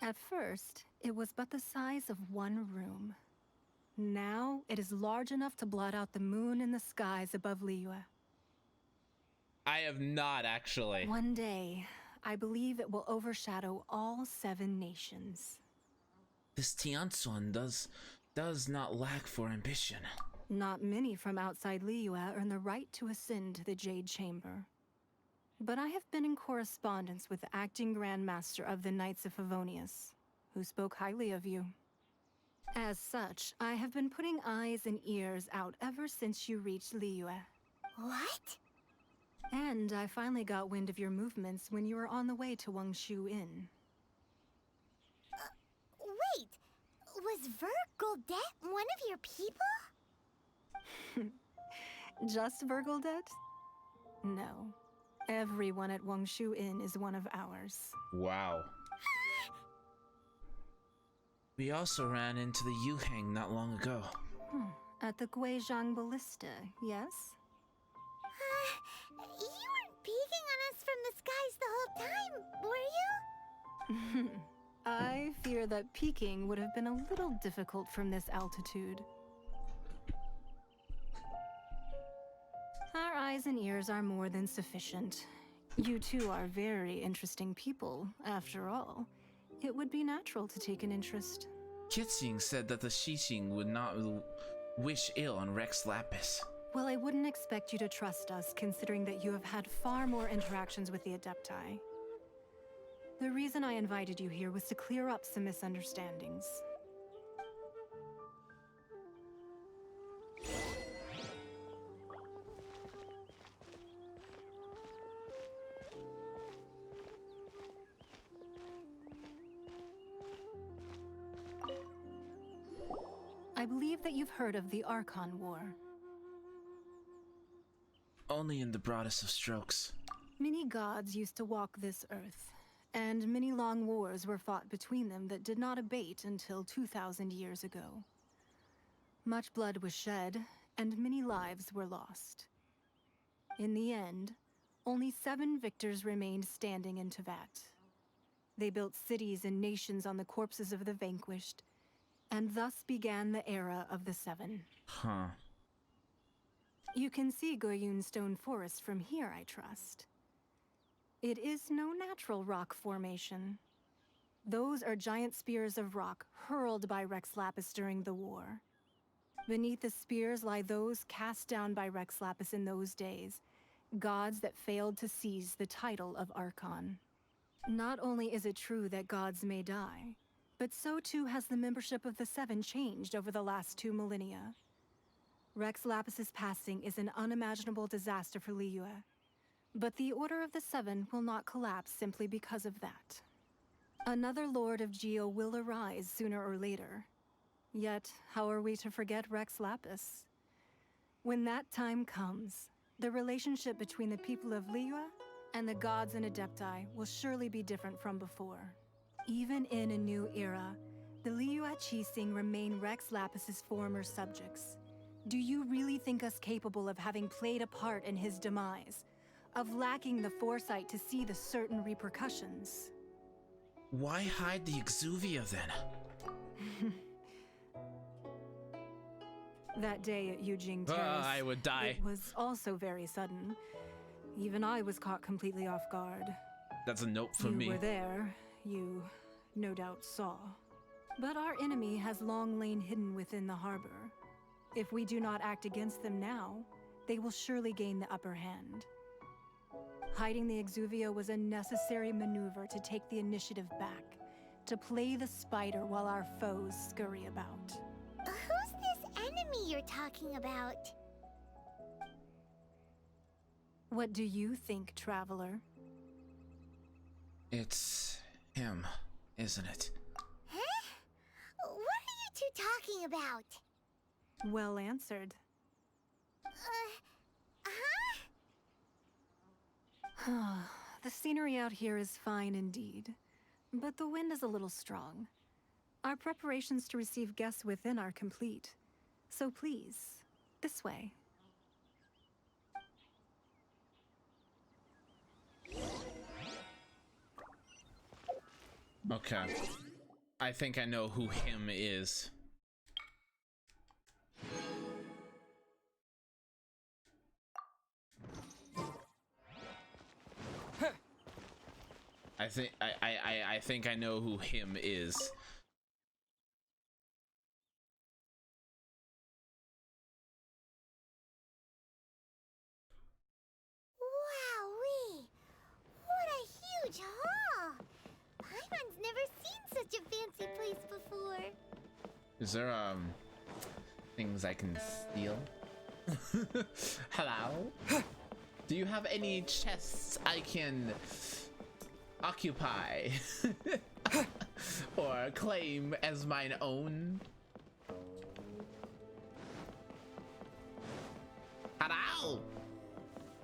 At first, it was but the size of one room. Now, it is large enough to blot out the moon in the skies above Liyue. I have not, actually. One day, I believe it will overshadow all 7 nations. This Tianquan does not lack for ambition. Not many from outside Liyue earn the right to ascend to the Jade Chamber. But I have been in correspondence with the acting Grand Master of the Knights of Favonius, who spoke highly of you. As such, I have been putting eyes and ears out ever since you reached Liyue. What? And I finally got wind of your movements when you were on the way to Wangshu Inn. Wait, was Vergoldet one of your people? Just Vergoldet? No. Everyone at Wangshu Inn is one of ours. Wow. We also ran into the Yuhang not long ago. At the Guizhong Ballista, yes? You weren't peeking on us from the skies the whole time, were you? I fear that peeking would have been a little difficult from this altitude. Our eyes and ears are more than sufficient. You two are very interesting people, after all. It would be natural to take an interest. Kitsing said that the Xixing would not wish ill on Rex Lapis. Well, I wouldn't expect you to trust us, considering that you have had far more interactions with the Adepti. The reason I invited you here was to clear up some misunderstandings. I believe that you've heard of the Archon War. Only in the broadest of strokes. Many gods used to walk this earth, and many long wars were fought between them that did not abate until 2,000 years ago. Much blood was shed, and many lives were lost. In the end, only 7 victors remained standing in Tevat. They built cities and nations on the corpses of the vanquished, and thus began the era of the 7. Huh. You can see Goyun Stone Forest from here, I trust. It is no natural rock formation. Those are giant spears of rock hurled by Rex Lapis during the war. Beneath the spears lie those cast down by Rex Lapis in those days, gods that failed to seize the title of Archon. Not only is it true that gods may die, but so too has the membership of the 7 changed over the last 2 millennia. Rex Lapis's passing is an unimaginable disaster for Liyue, but the Order of the 7 will not collapse simply because of that. Another Lord of Geo will arise sooner or later. Yet, how are we to forget Rex Lapis? When that time comes, the relationship between the people of Liyue and the gods and Adepti will surely be different from before. Even in a new era, the Liyue Qixing remain Rex Lapis's former subjects. Do you really think us capable of having played a part in his demise? Of lacking the foresight to see the certain repercussions? Why hide the Exuvia then? That day at Yujing Terrace, I would die. It was also very sudden. Even I was caught completely off guard. That's a note for me. You were there. You, no doubt, saw. But our enemy has long lain hidden within the harbor. If we do not act against them now, they will surely gain the upper hand. Hiding the Exuvia was a necessary maneuver to take the initiative back, to play the spider while our foes scurry about. Who's this enemy you're talking about? What do you think, traveler? It's him, isn't it? Huh? What are you two talking about? Well answered. The scenery out here is fine indeed, but the wind is a little strong. Our preparations to receive guests within are complete. So please, this way. Okay. I think I know who him is. I think I know who him is. Wowee! What a huge hall! Paimon's never seen such a fancy place before. Is there things I can steal? Hello? Do you have any chests I can occupy or claim as mine own? Hello?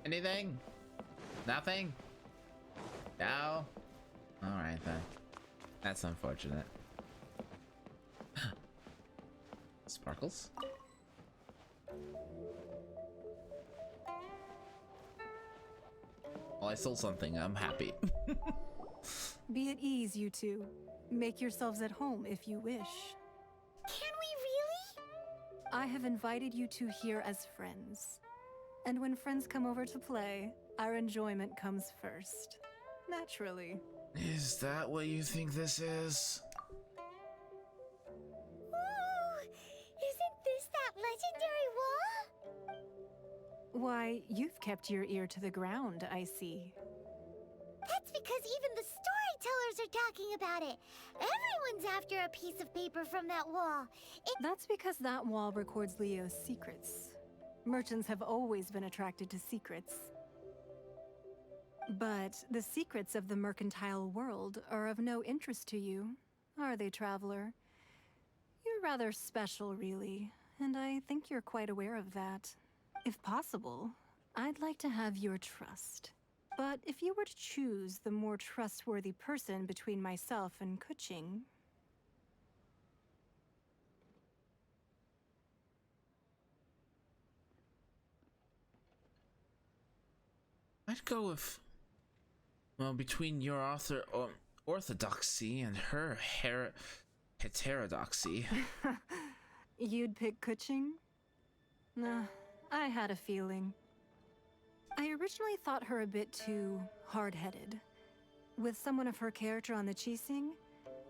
Anything? Nothing? No? Alright then. That's unfortunate. Sparkles? Well, I sold something. I'm happy. Be at ease, you two. Make yourselves at home if you wish. Can we really? I have invited you two here as friends. And when friends come over to play, our enjoyment comes first. Naturally. Is that what you think this is? Ooh, isn't this that legendary wall? Why, you've kept your ear to the ground, I see. That's because even the storytellers are talking about it. Everyone's after a piece of paper from that wall. That's because that wall records Leo's secrets. Merchants have always been attracted to secrets. But the secrets of the mercantile world are of no interest to you, are they, traveler? You're rather special, really, and I think you're quite aware of that. If possible, I'd like to have your trust. But if you were to choose the more trustworthy person between myself and Kuching... I'd go with... Well, between your orthodoxy and her heterodoxy. You'd pick Kuching? Nah, I had a feeling. I originally thought her a bit too hard-headed. With someone of her character on the Qixing,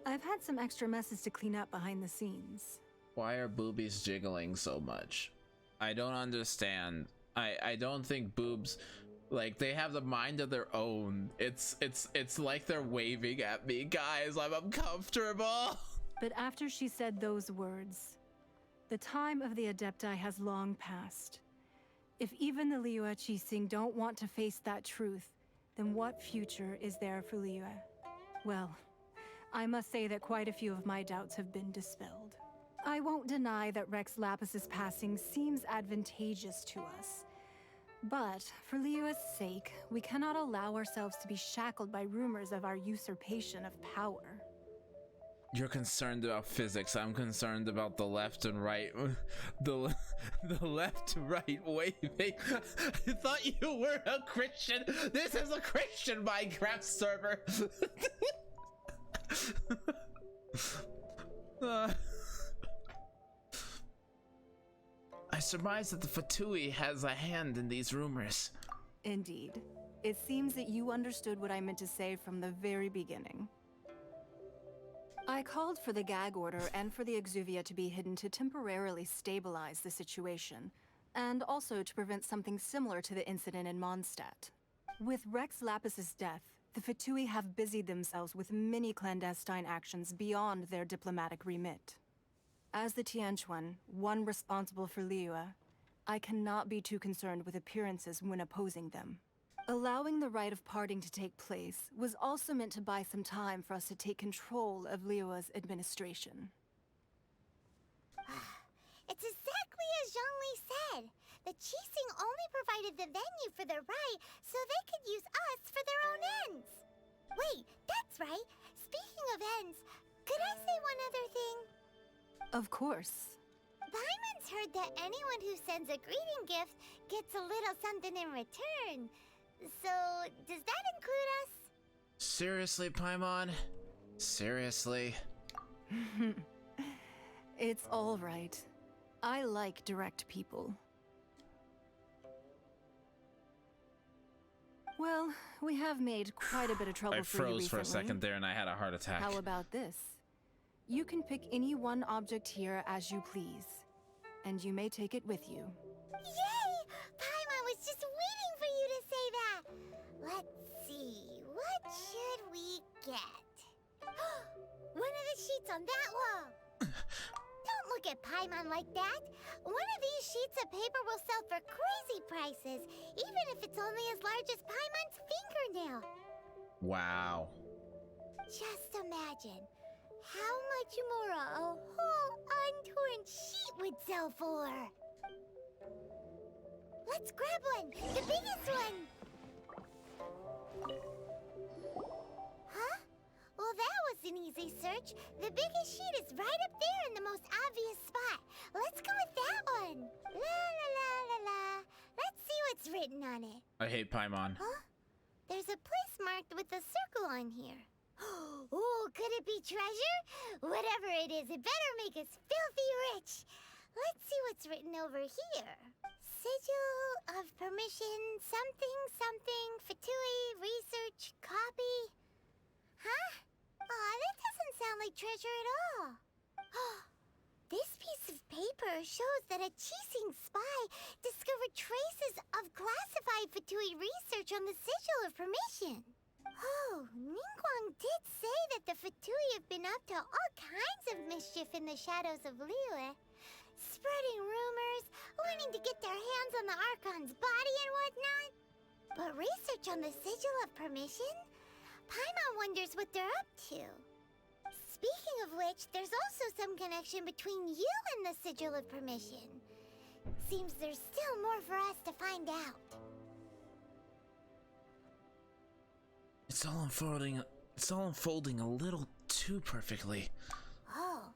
I've had some extra messes to clean up behind the scenes. Why are boobies jiggling so much? I don't understand. I don't think boobs... Like, they have the mind of their own. It's like they're waving at me. Guys, I'm uncomfortable. But after she said those words, the time of the Adepti has long passed. If even the Liyue Qixing don't want to face that truth, then what future is there for Liyue? Well, I must say that quite a few of my doubts have been dispelled. I won't deny that Rex Lapis's passing seems advantageous to us. But, for Liyue's sake, we cannot allow ourselves to be shackled by rumors of our usurpation of power. You're concerned about physics. I'm concerned about the left and right. The left to right waving. I thought you were a Christian. This is a Christian Minecraft server. I surmise that the Fatui has a hand in these rumors. Indeed. It seems that you understood what I meant to say from the very beginning. I called for the gag order and for the Exuvia to be hidden to temporarily stabilize the situation, and also to prevent something similar to the incident in Mondstadt. With Rex Lapis's death, the Fatui have busied themselves with many clandestine actions beyond their diplomatic remit. As the Tianquan, one responsible for Liyue, I cannot be too concerned with appearances when opposing them. Allowing the rite of parting to take place was also meant to buy some time for us to take control of Liyue's administration. It's exactly as Zhongli said. The Qixing only provided the venue for their rite so they could use us for their own ends. Wait, that's right. Speaking of ends, could I say one other thing? Of course. Paimon's heard that anyone who sends a greeting gift gets a little something in return. So, does that include us? Seriously, Paimon? Seriously? It's all right. I like direct people. Well, we have made quite a bit of trouble I for you froze for a recently. second there and I had a heart attack. How about this? You can pick any one object here as you please, and you may take it with you. Yay! Paimon was just waiting for you to say that. Let's see, what should we get? One of the sheets on that wall. Don't look at Paimon like that. One of these sheets of paper will sell for crazy prices, even if it's only as large as Paimon's fingernail. Wow. Just imagine how much more a whole untorn sheet would sell for. Let's grab one, the biggest one. Huh? Well, that was an easy search. The biggest sheet is right up there in the most obvious spot. Let's go with that one. La la la la la. Let's see what's written on it. I hate Paimon. Huh? There's a place marked with a circle on here. Oh, could it be treasure? Whatever it is, it better make us filthy rich. Let's see what's written over here. Sigil of permission, something, something, Fatui, research, copy. Huh? Aw, that doesn't sound like treasure at all. This piece of paper shows that a Qixing spy discovered traces of classified Fatui research on the Sigil of Permission. Oh, Ningguang did say that the Fatui have been up to all kinds of mischief in the shadows of Liyue. Spreading rumors, wanting to get their hands on the Archon's body and whatnot. But research on the Sigil of Permission? Paimon wonders what they're up to. Speaking of which, there's also some connection between you and the Sigil of Permission. Seems there's still more for us to find out. It's all unfolding a little too perfectly. Oh,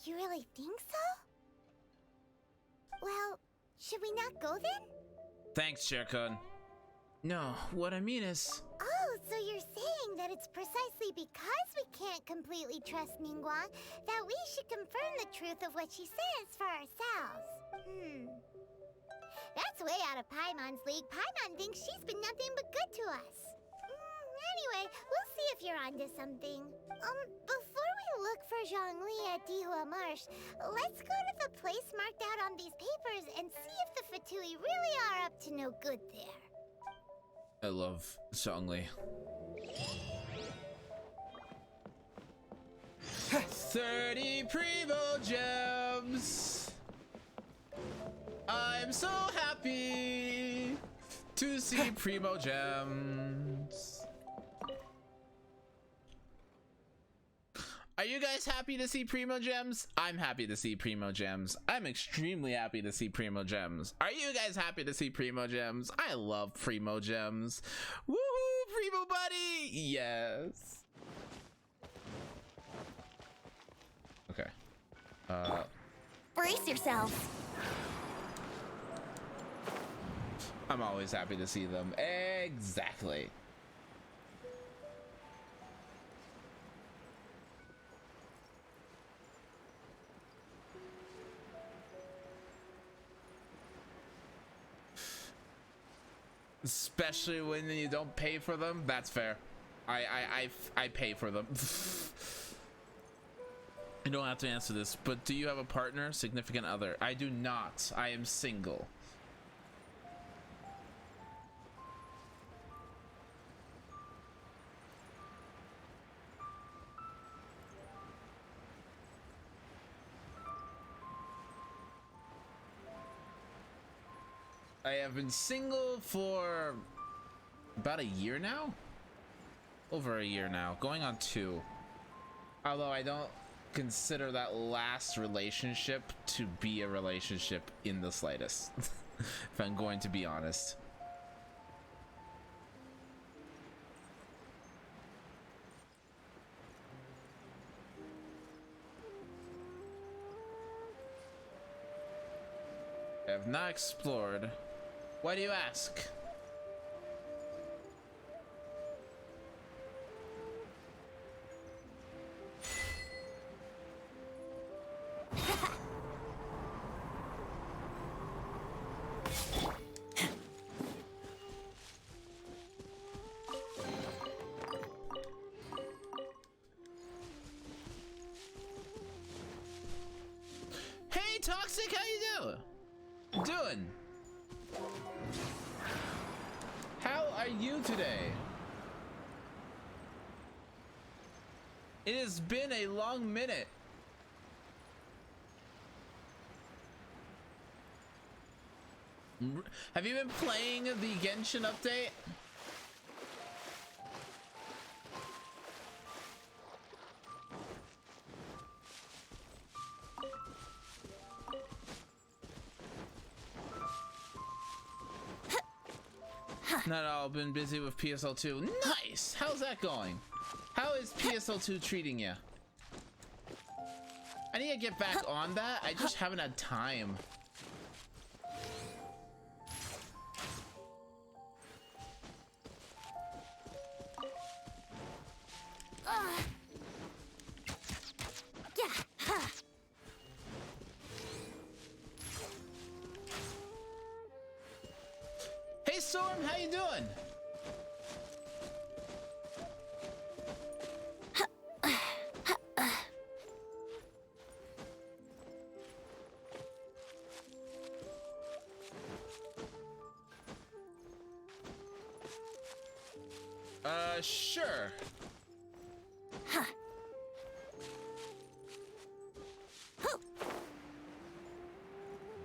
you really think so? Well, should we not go then? Thanks, Sherkun. No, what I mean is... Oh, so you're saying that it's precisely because we can't completely trust Ningguang that we should confirm the truth of what she says for ourselves. That's way out of Paimon's league. Paimon thinks she's been nothing but good to us. Anyway, we'll see if you're onto something. Before we look for Zhongli at Dihua Marsh, let's go to the place marked out on these papers and see if the Fatui really are up to no good there. I love Zhongli. 30 Primo Gems! I'm so happy to see Primo Gems. Are you guys happy to see Primo Gems? I'm happy to see Primo Gems. I'm extremely happy to see Primo Gems. Are you guys happy to see Primo Gems? I love Primo Gems. Woohoo, Primo buddy! Yes. Okay. Brace yourselves. I'm always happy to see them. Exactly. Especially when you don't pay for them. That's fair. I pay for them. You don't have to answer this, but do you have a partner, significant other? I do not. I am single. I have been single for about a year now. Over a year now, going on 2. Although I don't consider that last relationship to be a relationship in the slightest, if I'm going to be honest. I have not explored. Why do you ask? Hey, Toxic, how you doing? How are you today? It has been a long minute. Have you been playing the Genshin update? Not all, been busy with PSL2. Nice! How's that going? How is PSL2 treating you? I need to get back on that. I just haven't had time. Hey Storm, how you doing? Sure.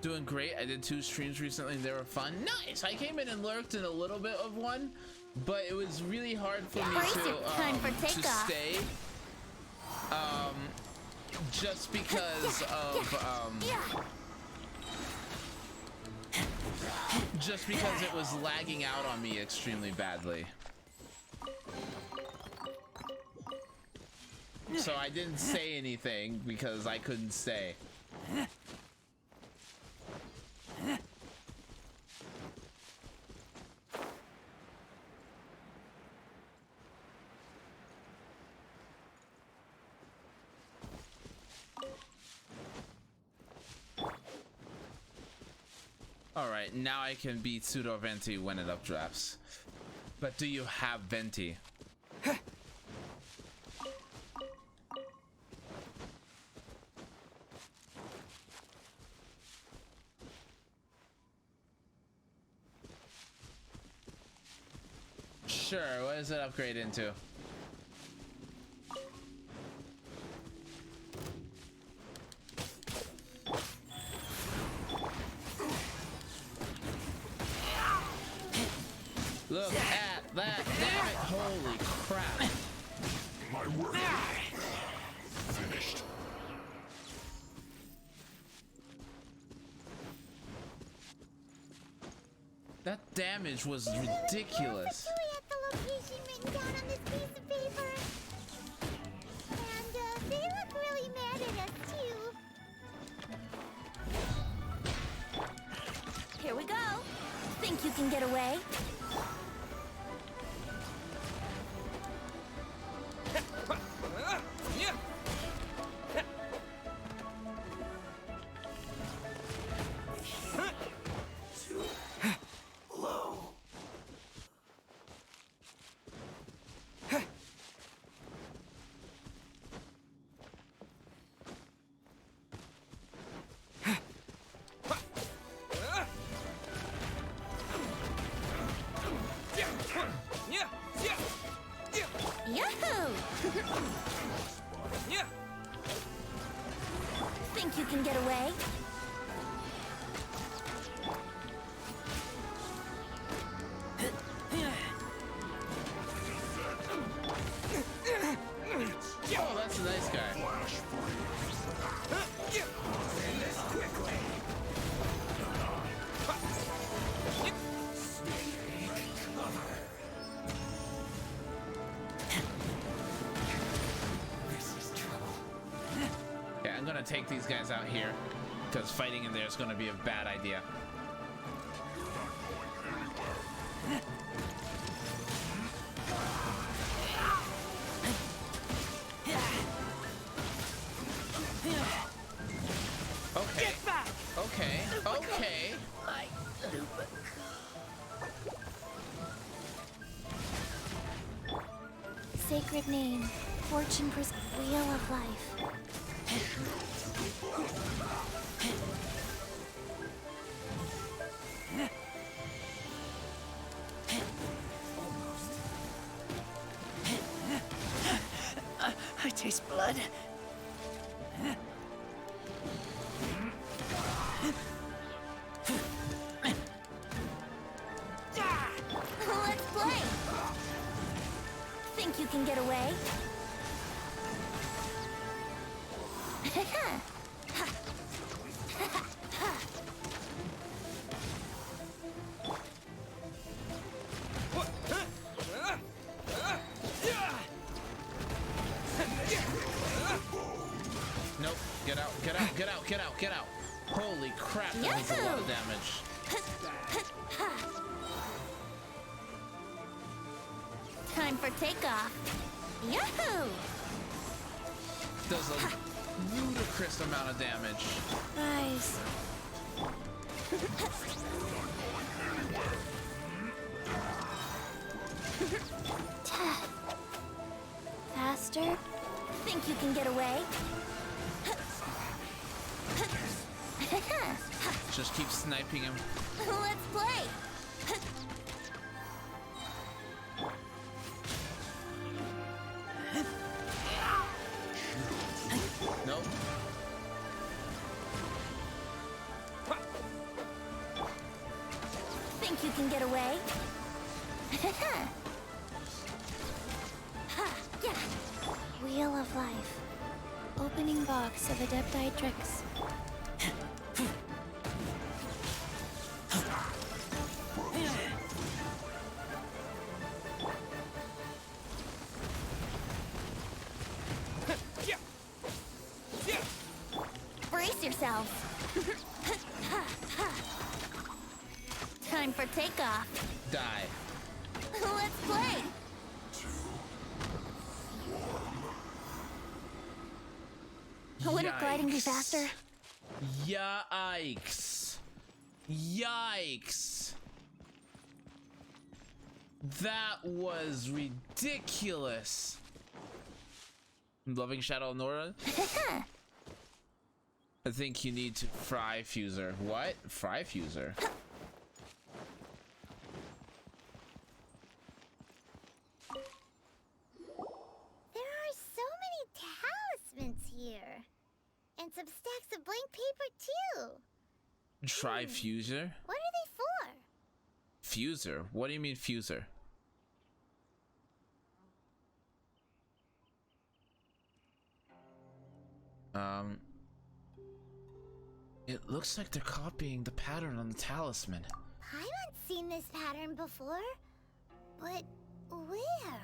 Doing great. I did 2 streams recently and they were fun. Nice! I came in and lurked in a little bit of one, but it was really hard for me to stay. Just because it was lagging out on me extremely badly. So I didn't say anything because I couldn't stay. Alright, now I can beat Pseudo Venti when it updrafts. But do you have Venti? Sure, what does it upgrade into? Look at that, damn it, holy crap. My work finished. That damage was ridiculous. At the location written down on this piece of paper. And they look really mad at us too. Here we go. Think you can get away? Think you can get away? take these guys out here, because fighting in there is gonna be a bad idea. Okay. Get back! Okay. Okay. Sacred name, fortune wheel of life. I taste blood. Let's play! Think you can get away? Nope. Get out. Get out. Get out. Get out. Get out. Holy crap, that was a lot of damage. Time for takeoff. Yahoo! Does a ludicrous amount of damage. Rise. Faster? Think you can get away? Just keep sniping him. Let's play! Nope. Think you can get away? Wheel of life. Opening box of Adepti tricks. Brace yourselves. Time for takeoff. Die. Let's play. Wouldn't gliding be faster? Yikes. Yikes. That was ridiculous. Loving Shadow of Nora? I think you need to fry fuser. What? Fry fuser? There are so many talismans here. And some stacks of blank paper, too. Try fuser? What are they for? Fuser? What do you mean fuser? It looks like they're copying the pattern on the talisman. Paimon's seen this pattern before. But where?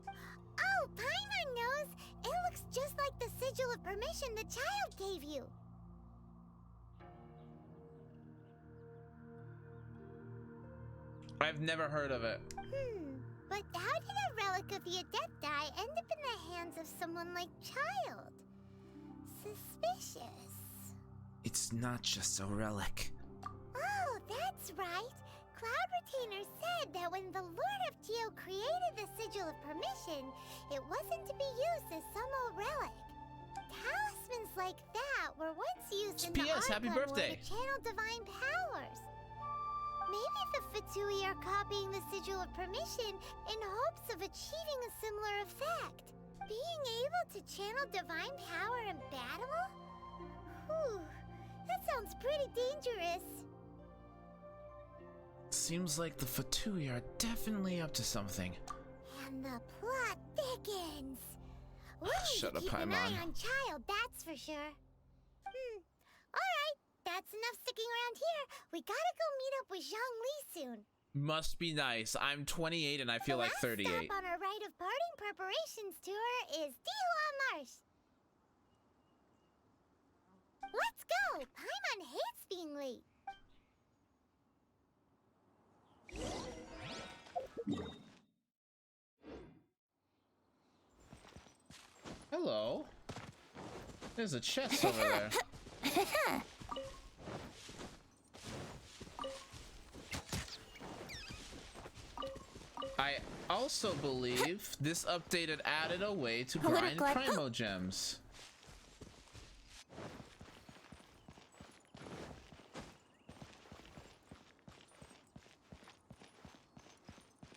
Oh, Paimon knows! It looks just like the sigil of permission the child gave you. I've never heard of it. But how did a relic of the Adepti end up in the hands of someone like Child? Suspicious. It's not just a relic. Oh, that's right. Cloud Retainer said that when the Lord of Geo created the Sigil of Permission, it wasn't to be used as some old relic. Talismans like that were once used in the PS, happy Archon War birthday. to channel divine powers. Maybe the Fatui are copying the Sigil of Permission in hopes of achieving a similar effect. Being able to channel divine power in battle? Whew, that sounds pretty dangerous. Seems like the Fatui are definitely up to something. And the plot thickens. We need Shut to up, keep an Paimon. eye on Child, that's for sure. Alright, that's enough sticking around here. We gotta go meet up with Zhang Li soon. Must be nice. I'm 28 and I feel like 38. Last stop on our rite of parting preparations tour is Dihua Marsh. Let's go! Paimon hates being late. Hello. There's a chest over there. I also believe this update had added a way to grind Primo Gems.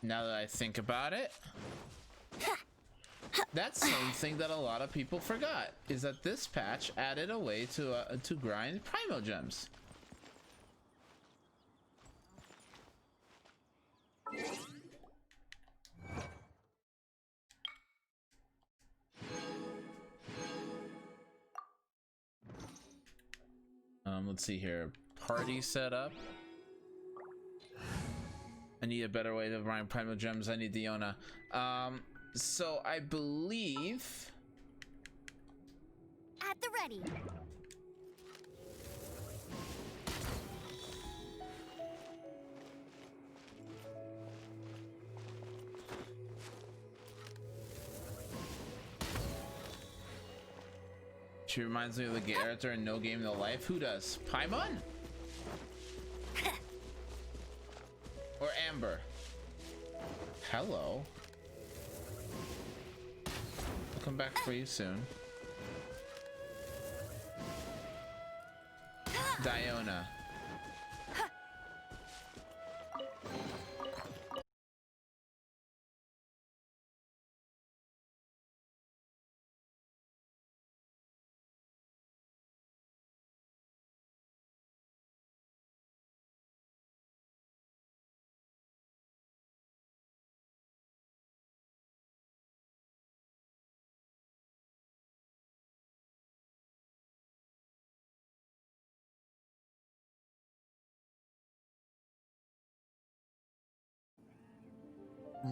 Now that I think about it, that's something that a lot of people forgot, is that this patch added a way to grind Primo Gems. Let's see here. Party setup. I need a better way to grind Primo Gems. I need Diona. So I believe At the ready. she reminds me of the character in No Game No Life. Who does? Paimon? Or Amber? Hello. I'll come back for you soon. Diona.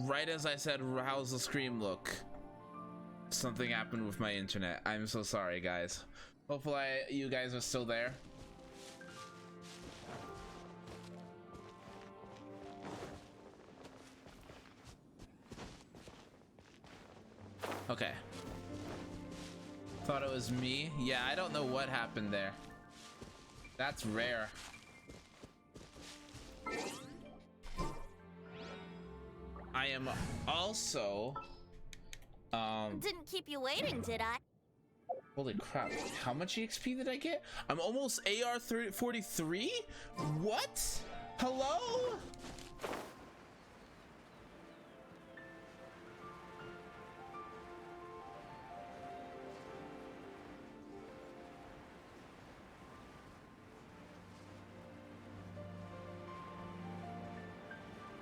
Right as I said, how's the scream look? Something happened with my internet. I'm so sorry, guys. Hopefully you guys are still there. Okay. Thought it was me. Yeah, I don't know what happened there. That's rare. I am also Didn't keep you waiting, did I? holy crap, how much EXP did I get? I'm almost AR 43? What? Hello?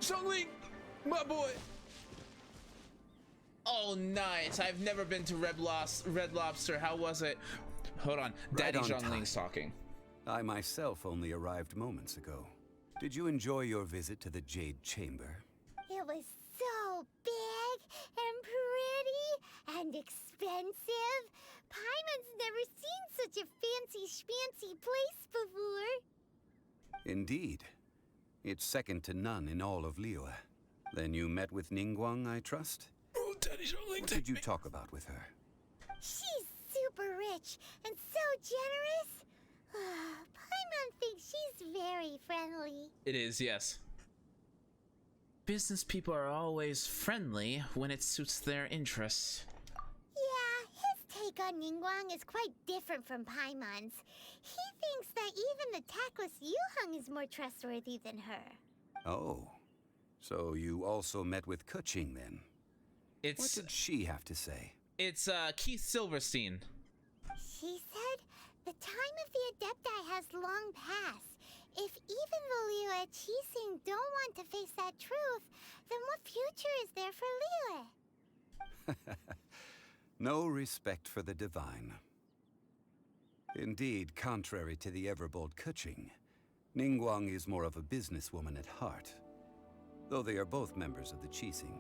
Zhongli, my boy. Oh, nice. I've never been to Red Lobster. How was it? Hold on. Daddy Right on Zhongling's time. talking. I myself only arrived moments ago. Did you enjoy your visit to the Jade Chamber? It was so big and pretty and expensive. Paimon's never seen such a fancy schmancy place before. Indeed. It's second to none in all of Liyue. Then you met with Ningguang, I trust? Oh, Daddy Zhongling, what did you talk about with her? She's super rich and so generous. Paimon thinks she's very friendly. It is, yes. Business people are always friendly when it suits their interests. Yeah, his take on Ningguang is quite different from Paimon's. He thinks that even the tactless Yuheng is more trustworthy than her. Oh. So you also met with Keqing then? What did she have to say? It's Keith Silverstein. She said the time of the Adepti has long passed. If even the Liyue Qixing don't want to face that truth, then what future is there for Liyue? No respect for the divine. Indeed, contrary to the ever-bold Keqing, Ningguang is more of a businesswoman at heart. Though they are both members of the Qixing.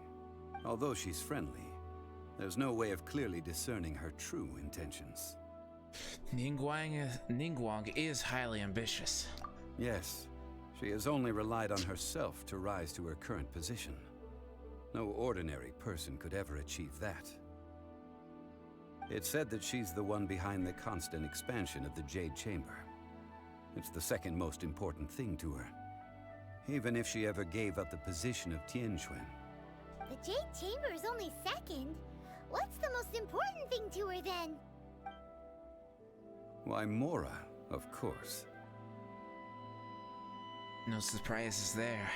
Although she's friendly, there's no way of clearly discerning her true intentions. Ningguang is highly ambitious. Yes, she has only relied on herself to rise to her current position. No ordinary person could ever achieve that. It's said that she's the one behind the constant expansion of the Jade Chamber. It's the second most important thing to her. Even if she ever gave up the position of Tianquan. The Jade Chamber is only second. What's the most important thing to her then? Why, Mora, of course. No surprises there.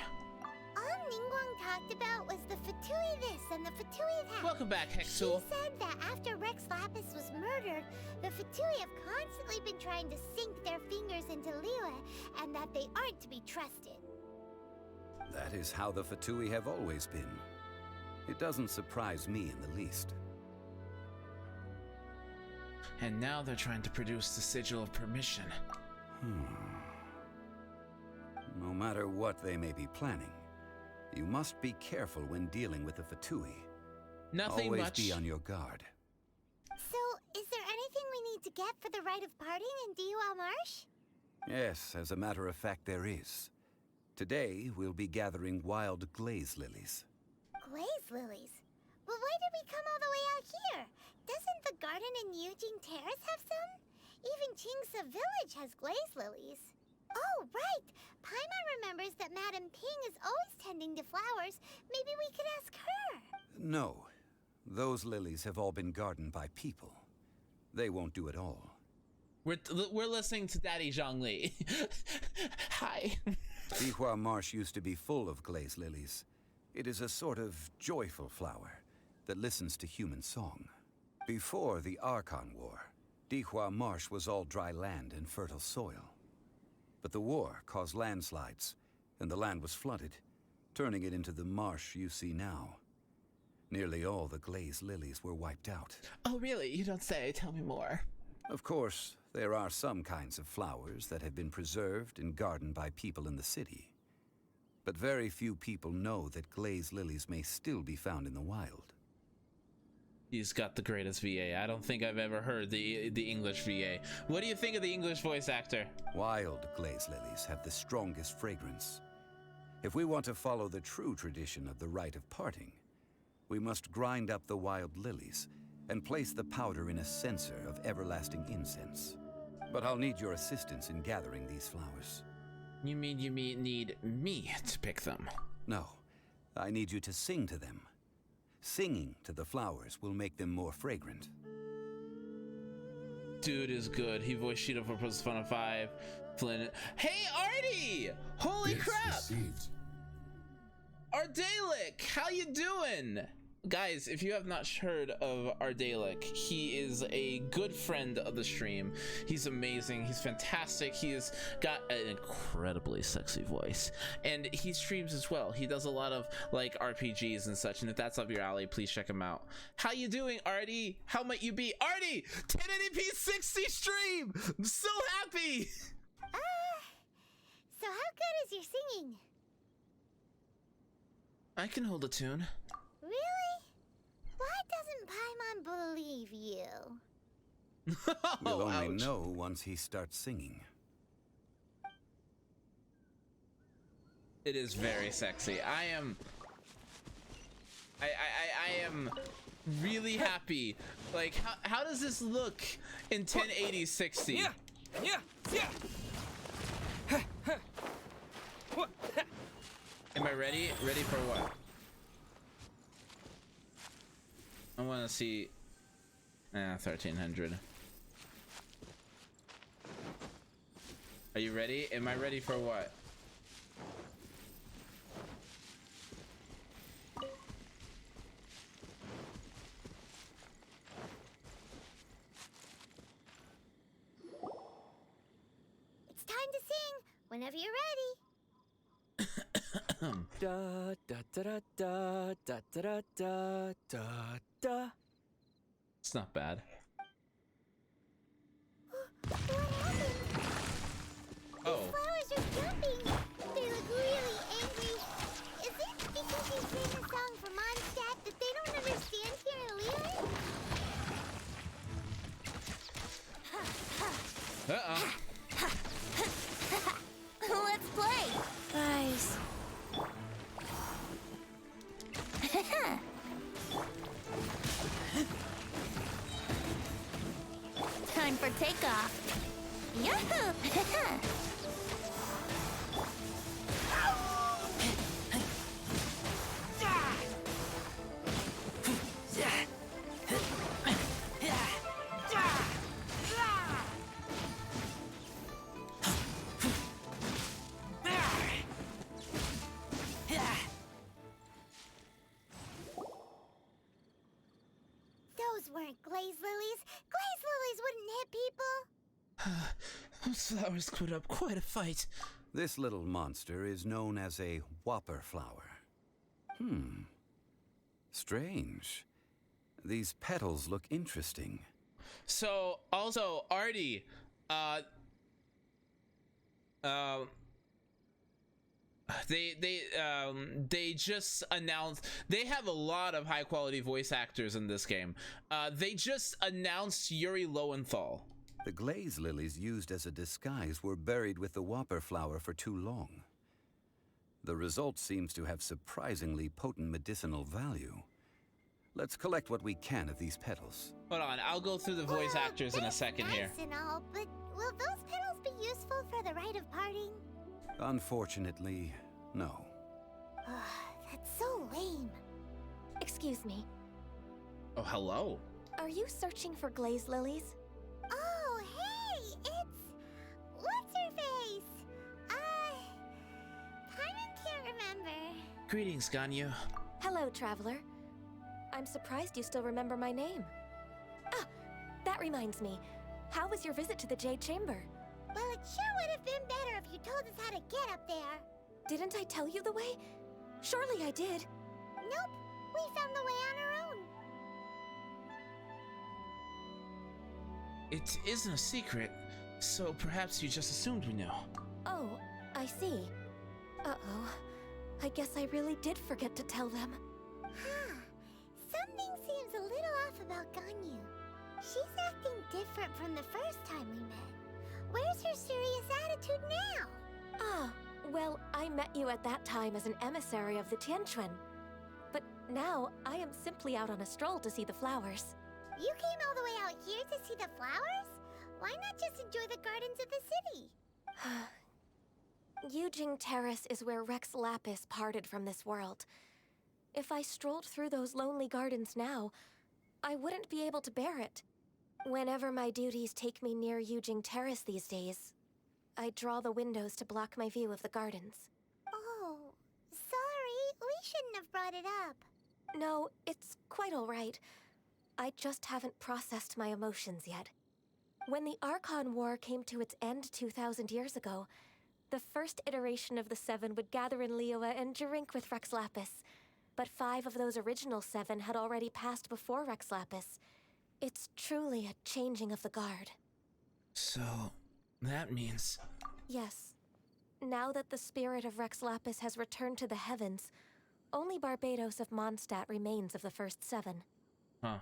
All Ningguang talked about was the Fatui this and the Fatui that. Welcome back, She Hexul. said that after Rex Lapis was murdered, the Fatui have constantly been trying to sink their fingers into Liyue, and that they aren't to be trusted. That is how the Fatui have always been. It doesn't surprise me in the least. And now they're trying to produce the Sigil of Permission. No matter what they may be planning, you must be careful when dealing with the Fatui. Nothing Always much. be on your guard. So, is there anything we need to get for the rite of parting in Dihua Marsh? Yes, as a matter of fact, there is. Today, we'll be gathering wild glaze lilies. Glaze lilies? But why did we come all the way out here? Doesn't the garden in Yujing Terrace have some? Even Qingsa Village has glaze lilies. Oh, right! Paimon remembers that Madame Ping is always tending to flowers. Maybe we could ask her. No, those lilies have all been gardened by people. They won't do it all. We're listening to Daddy Zhongli. Hi. Dihua Marsh used to be full of glaze lilies. It is a sort of joyful flower that listens to human song. Before the Archon War, Dihua Marsh was all dry land and fertile soil. But the war caused landslides, and the land was flooded, turning it into the marsh you see now. Nearly all the glaze lilies were wiped out. Oh, really? You don't say. Tell me more. Of course, there are some kinds of flowers that have been preserved and gardened by people in the city. But very few people know that glaze lilies may still be found in the wild. He's got the greatest VA. I don't think I've ever heard the English VA. What do you think of the English voice actor? Wild glaze lilies have the strongest fragrance. If we want to follow the true tradition of the rite of parting, we must grind up the wild lilies and place the powder in a censer of everlasting incense. But I'll need your assistance in gathering these flowers. You mean need me to pick them? No, I need you to sing to them. Singing to the flowers will make them more fragrant. Dude is good. He voiced Sheeta for Persona 5. Flynn. Hey, Artie! Holy crap! Received. Ardalic, how you doing? Guys, if you have not heard of Ardalic, he is a good friend of the stream. He's amazing. He's fantastic. He's got an incredibly sexy voice, and he streams as well. He does a lot of like RPGs and such, and if that's up your alley, please check him out. How you doing, Artie? How might you be? Artie, 1080p 60 stream. I'm so happy. So how good is your singing? I can hold a tune. Really? Why doesn't Paimon believe you? We'll only ouch. know once he starts singing. It is very sexy. I am really happy. Like, how does this look in 1080 60? Yeah. Am I ready? Ready for what? I want to see 1300. Are you ready? Am I ready for what? It's time to sing whenever you're ready. Da da da da da da da da da. It's not bad. What happened? Oh. The flowers are jumping. They look really angry. Is it because you sing a song for Mondstadt that they don't understand here in Liyue? take off. Yahoo! Those weren't glaze lilies. Glaze lilies wouldn't hit people. Those flowers put up quite a fight. This little monster is known as a whopper flower. Strange. These petals look interesting. So, also, Artie, they just announced they have a lot of high quality voice actors in this game. They just announced Yuri Lowenthal. The glaze lilies used as a disguise were buried with the whopper flower for too long. The result seems to have surprisingly potent medicinal value. Let's collect what we can of these petals. Hold on, I'll go through the voice actors in a second nice here. And all, but will those petals be useful for the rite of parting? Unfortunately, no. That's so lame. Excuse me. Oh, hello. Are you searching for glaze lilies? Oh, hey, it's... What's her face? Paimon can't remember. Greetings, Ganyu. Hello, traveler. I'm surprised you still remember my name. Ah, that reminds me. How was your visit to the Jade Chamber? Well, it sure would have been better if you told us how to get up there. Didn't I tell you the way? Surely I did. Nope, we found the way on our own. It isn't a secret, so perhaps you just assumed we knew. Oh, I see. Uh-oh. I guess I really did forget to tell them. Something seems a little off about Ganyu. She's acting different from the first time we met. Where's her serious attitude now? Ah, well, I met you at that time as an emissary of the Tianquan. But now, I am simply out on a stroll to see the flowers. You came all the way out here to see the flowers? Why not just enjoy the gardens of the city? Yujing Terrace is where Rex Lapis parted from this world. If I strolled through those lonely gardens now, I wouldn't be able to bear it. Whenever my duties take me near Yujing Terrace these days, I draw the windows to block my view of the gardens. Oh, sorry. We shouldn't have brought it up. No, it's quite all right. I just haven't processed my emotions yet. When the Archon War came to its end 2,000 years ago, the first iteration of the Seven would gather in Liyue and drink with Rex Lapis. But 5 of those original 7 had already passed before Rex Lapis. It's truly a changing of the guard. So, that means... Yes. Now that the spirit of Rex Lapis has returned to the heavens, only Barbados of Mondstadt remains of the first 7. Huh.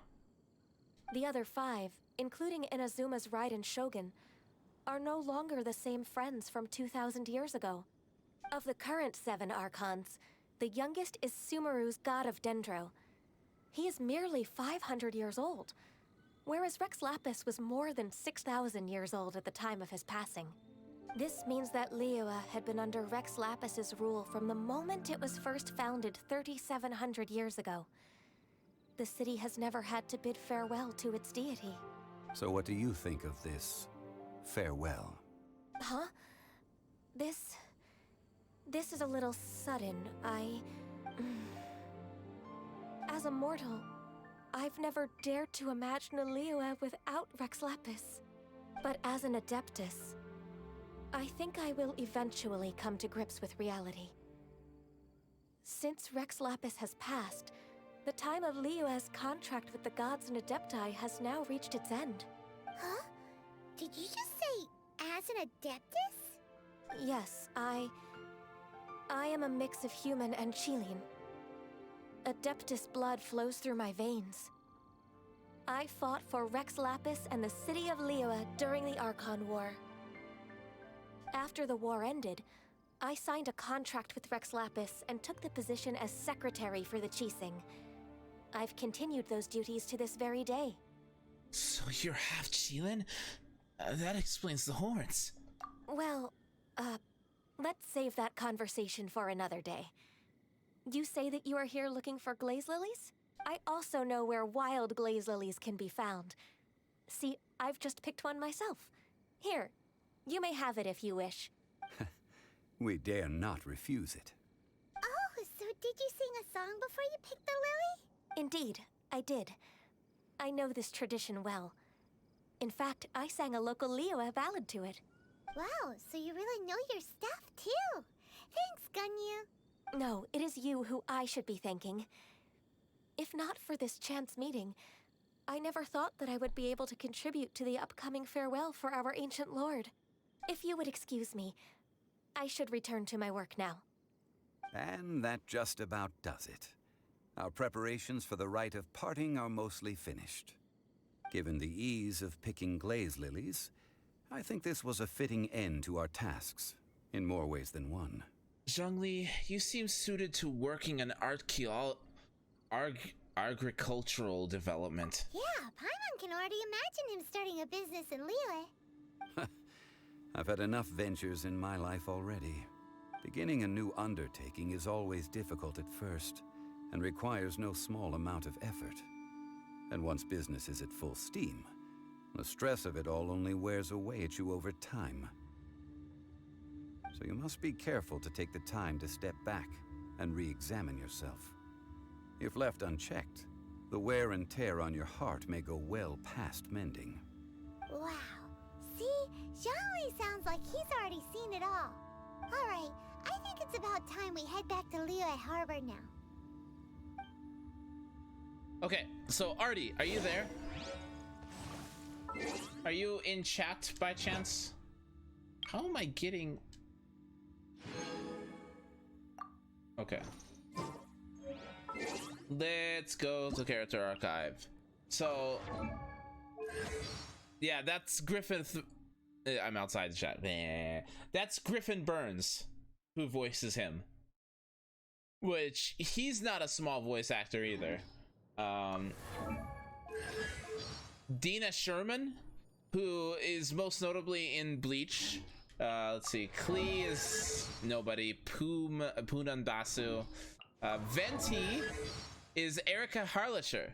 The other 5, including Inazuma's Raiden Shogun, are no longer the same friends from 2,000 years ago. Of the current 7 Archons, the youngest is Sumeru's god of Dendro. He is merely 500 years old, whereas Rex Lapis was more than 6,000 years old at the time of his passing. This means that Liyue had been under Rex Lapis's rule from the moment it was first founded 3,700 years ago. The city has never had to bid farewell to its deity. So what do you think of this farewell? Huh? This is a little sudden. As a mortal, I've never dared to imagine a Liyue without Rex Lapis. But as an Adeptus, I think I will eventually come to grips with reality. Since Rex Lapis has passed, the time of Liyue's contract with the gods and Adepti has now reached its end. Huh? Did you just say, as an Adeptus? Yes, I am a mix of human and Qilin. Adeptus blood flows through my veins. I fought for Rex Lapis and the city of Liyue during the Archon War. After the war ended, I signed a contract with Rex Lapis and took the position as secretary for the Qixing. I've continued those duties to this very day. So you're half Qilin? That explains the horns. Well, let's save that conversation for another day. You say that you are here looking for glaze lilies? I also know where wild glaze lilies can be found. See, I've just picked one myself. Here, you may have it if you wish. We dare not refuse it. Oh, so did you sing a song before you picked the lily? Indeed, I did. I know this tradition well. In fact, I sang a local Liyue ballad to it. Wow, so you really know your stuff, too. Thanks, Gunyu. No, it is you who I should be thanking. If not for this chance meeting, I never thought that I would be able to contribute to the upcoming farewell for our ancient lord. If you would excuse me, I should return to my work now. And that just about does it. Our preparations for the rite of parting are mostly finished. Given the ease of picking glaze lilies, I think this was a fitting end to our tasks, in more ways than one. Zhongli, you seem suited to working in agricultural development. Yeah, Paimon can already imagine him starting a business in Liyue. I've had enough ventures in my life already. Beginning a new undertaking is always difficult at first, and requires no small amount of effort. And once business is at full steam, the stress of it all only wears away at you over time. So you must be careful to take the time to step back and re-examine yourself. If left unchecked, the wear and tear on your heart may go well past mending. Wow. See? Zhongli sounds like he's already seen it all. Alright, I think it's about time we head back to Liyue Harbor now. Okay, so Artie, are you there? Are you in chat by chance? How am I getting... Okay. Let's go to character archive. So... Yeah, that's Griffin... I'm outside the chat. That's Griffin Burns, who voices him. Which, he's not a small voice actor either. Dina Sherman, who is most notably in Bleach. Let's see, Klee is nobody. Punan Basu. Venti is Erica Harlacher.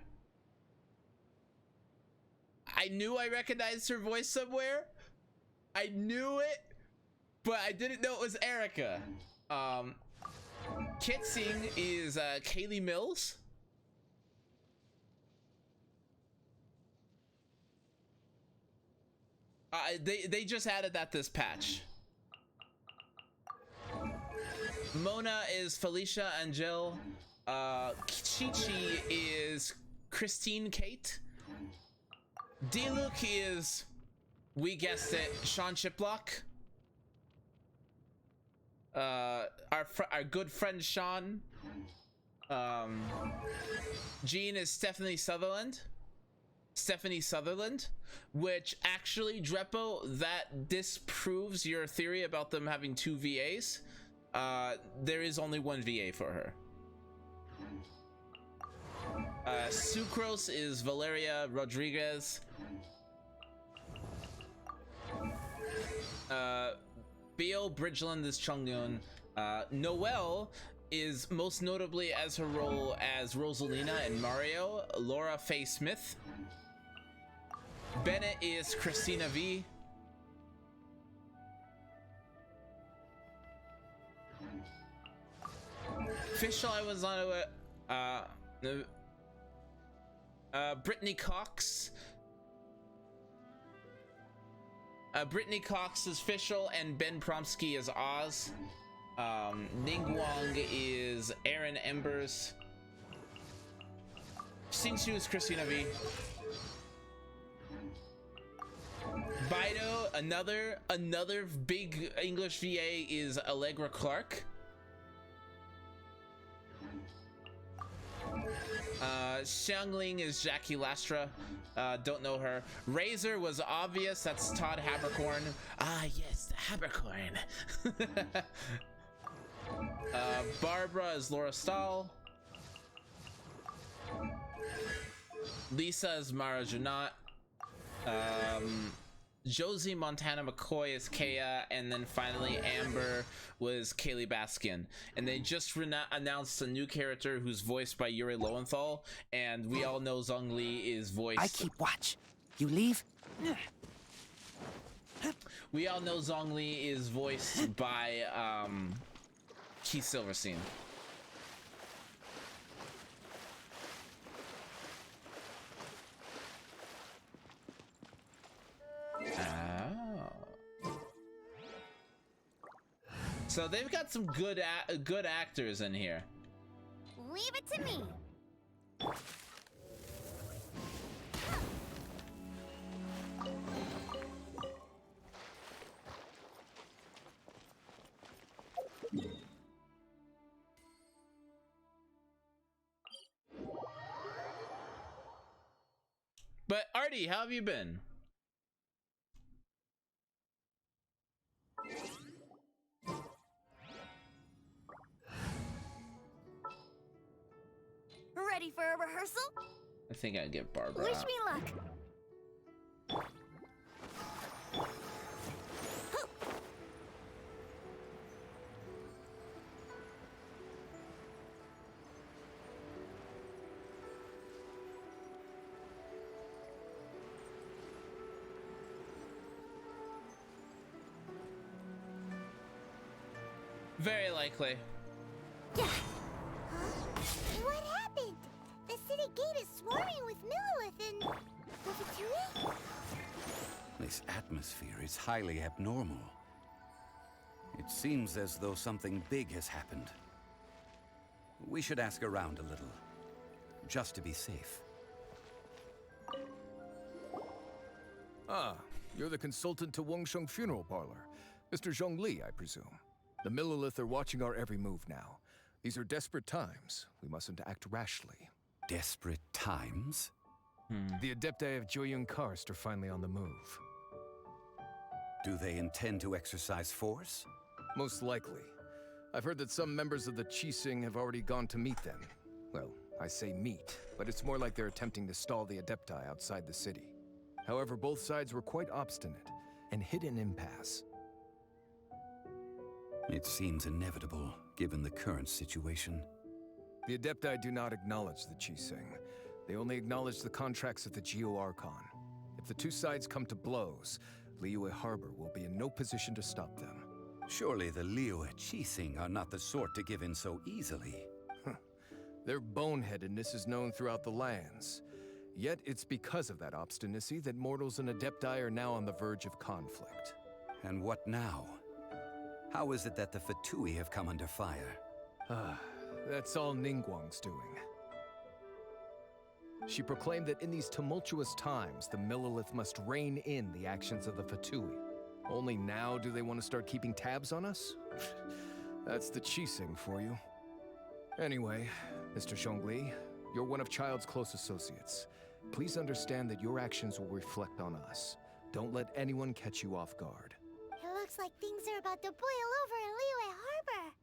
I knew I recognized her voice somewhere. I knew it, but I didn't know it was Erica. Kitsing is Kaylee Mills. They just added that this patch. Mona is Felicia Angel. Chi-Chi is Christine Kate. D-Luke is, we guessed it, Sean Chiplock. Our good friend Sean. Jean is Stephanie Sutherland, which actually, Drepo, that disproves your theory about them having two VAs. There is only one VA for her. Sucrose is Valeria Rodriguez. Bio Bridgeland is Chungyun. Noelle is most notably as her role as Rosalina in Mario, Laura Faye Smith. Bennett is Christina V. Official, I was on Brittany Cox. Brittany Cox is Fischl and Ben Promsky is Oz. Ningguang is Aaron Embers. Xingshu is Christina V. Bido, another big English VA is Allegra Clark. Xiangling is Jackie Lastra. Don't know her. Razor was obvious. That's Todd Habercorn. Ah, yes, Habercorn. Barbara is Laura Stahl. Lisa is Mara Junot. Josie Montana McCoy as Kaya, and then finally Amber was Kaylee Baskin. And they just announced a new character who's voiced by Yuri Lowenthal, and we all know Zhong Li is voiced... I keep watch. You leave? We all know Zhong Li is voiced by Keith Silverstein. Oh. So they've got some good actors in here. Leave it to me. But Artie, how have you been? Ready for a rehearsal? I think I'd get Barbara Wish out. me luck. Very likely. Yeah. What happened? The city gate is swarming with Millilith and... with a Tui? This atmosphere is highly abnormal. It seems as though something big has happened. We should ask around a little, just to be safe. Ah, you're the consultant to Wangsheng Funeral Parlor. Mr. Zhongli, I presume. The Millilith are watching our every move now. These are desperate times. We mustn't act rashly. Desperate times? The Adepti of Joyun Karst are finally on the move. Do they intend to exercise force? Most likely. I've heard that some members of the Qixing have already gone to meet them. Well, I say meet, but it's more like they're attempting to stall the Adepti outside the city. However, both sides were quite obstinate and hit an impasse. It seems inevitable, given the current situation. The Adepti do not acknowledge the Qixing. They only acknowledge the contracts of the Geo-Archon. If the two sides come to blows, Liyue Harbor will be in no position to stop them. Surely the Liyue Qixing are not the sort to give in so easily. Their boneheadedness is known throughout the lands. Yet it's because of that obstinacy that mortals and Adepti are now on the verge of conflict. And what now? How is it that the Fatui have come under fire? That's all Ningguang's doing. She proclaimed that in these tumultuous times, the Millilith must rein in the actions of the Fatui. Only now do they want to start keeping tabs on us? That's the Qixing for you. Anyway, Mr. Zhongli, you're one of Child's close associates. Please understand that your actions will reflect on us. Don't let anyone catch you off guard. It looks like things are about to boil over in Liyue Harbor.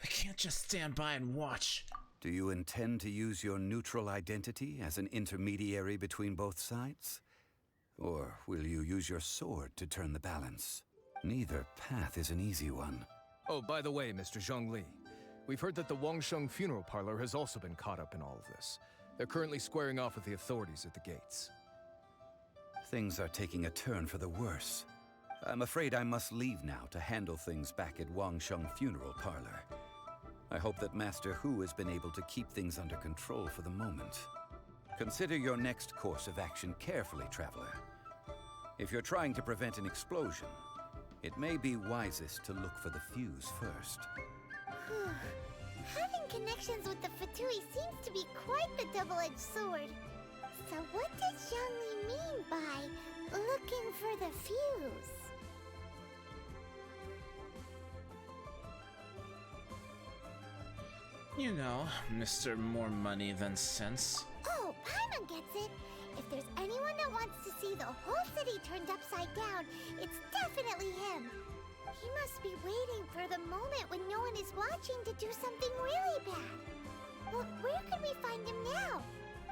I can't just stand by and watch. Do you intend to use your neutral identity as an intermediary between both sides? Or will you use your sword to turn the balance? Neither path is an easy one. Oh, by the way, Mr. Zhongli, we've heard that the Wangsheng Funeral Parlor has also been caught up in all of this. They're currently squaring off with the authorities at the gates. Things are taking a turn for the worse. I'm afraid I must leave now to handle things back at Wangsheng Funeral Parlor. I hope that Master Hu has been able to keep things under control for the moment. Consider your next course of action carefully, Traveler. If you're trying to prevent an explosion, it may be wisest to look for the fuse first. Having connections with the Fatui seems to be quite the double-edged sword. So what does Zhongli mean by looking for the fuse? You know, Mr. More Money Than Sense. Oh, Paimon gets it. If there's anyone that wants to see the whole city turned upside down, it's definitely him. He must be waiting for the moment when no one is watching to do something really bad. Well, where could we find him now?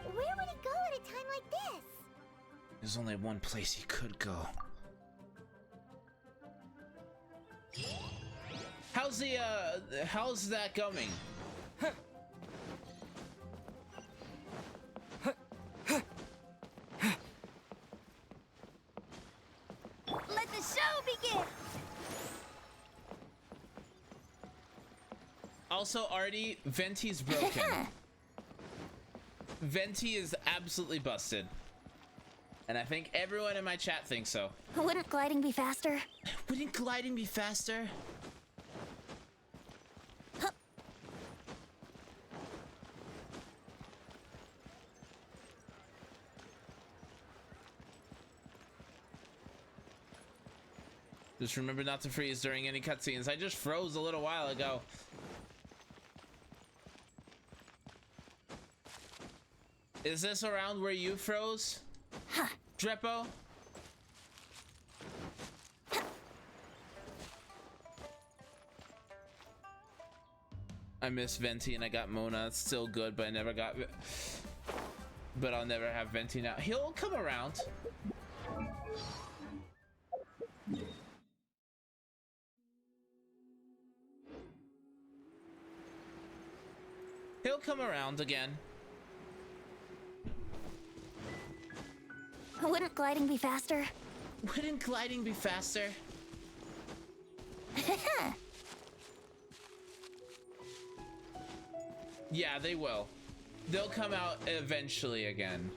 Where would he go at a time like this? There's only one place he could go. How's that going? Let the show begin! Also, Artie, Venti's broken. Venti is absolutely busted. And I think everyone in my chat thinks so. Wouldn't gliding be faster? Wouldn't gliding be faster? Just remember not to freeze during any cutscenes. I just froze a little while ago. Is this around where you froze? Huh. Drepo? I miss Venti and I got Mona. It's still good, but I never got... But I'll never have Venti now. He'll come around. He'll come around again. Wouldn't gliding be faster? Wouldn't gliding be faster? Yeah, they will. They'll come out eventually again.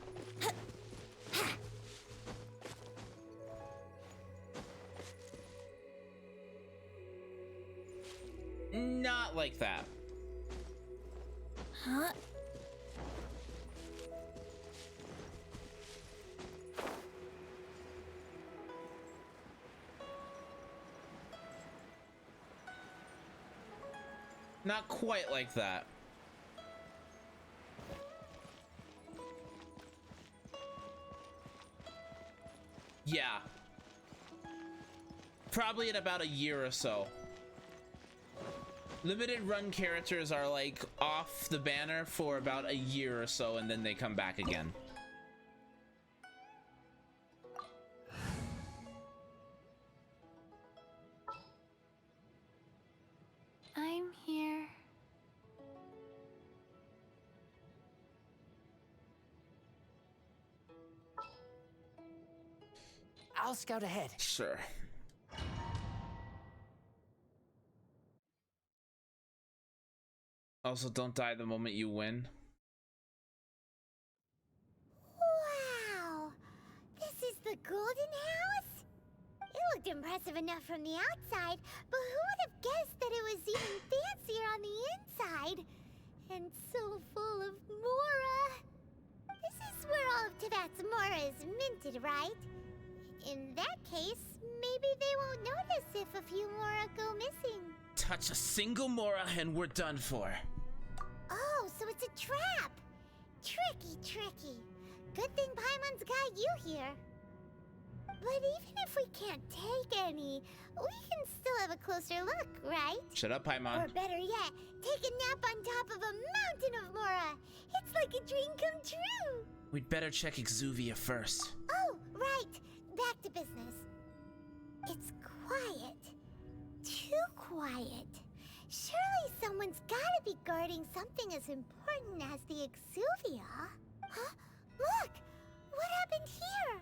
Not like that. Huh? Not quite like that. Yeah. Probably in about a year or so. Limited run characters are like off the banner for about a year or so and then they come back again. I'm here. I'll scout ahead. Sure. Also, don't die the moment you win. Wow! This is the Golden House? It looked impressive enough from the outside, but who would have guessed that it was even fancier on the inside? And so full of Mora. This is where all of Teyvat's Mora is minted, right? In that case, maybe they won't notice if a few Mora go missing. Touch a single Mora and we're done for. Oh, so it's a trap! Tricky, tricky. Good thing Paimon's got you here. But even if we can't take any, we can still have a closer look, right? Shut up, Paimon. Or better yet, take a nap on top of a mountain of Mora. It's like a dream come true. We'd better check Exuvia first. Oh, right. Back to business. It's quiet. Too quiet. Surely someone's gotta be guarding something as important as the Exuvia. Huh? Look! What happened here?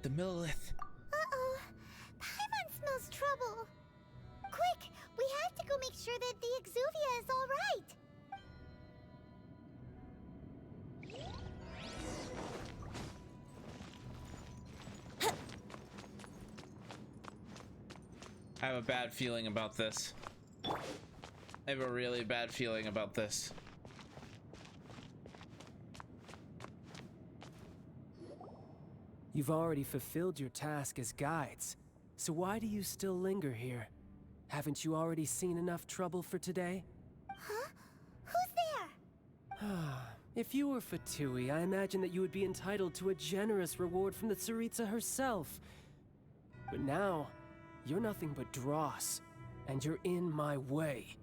The Millilith. Uh-oh. Paimon smells trouble. Quick! We have to go make sure that the Exuvia is all right. I have a bad feeling about this. I have a really bad feeling about this. You've already fulfilled your task as guides, so why do you still linger here? Haven't you already seen enough trouble for today? Huh? Who's there? If you were Fatui, I imagine that you would be entitled to a generous reward from the Tsaritsa herself. But now, you're nothing but dross, and you're in my way.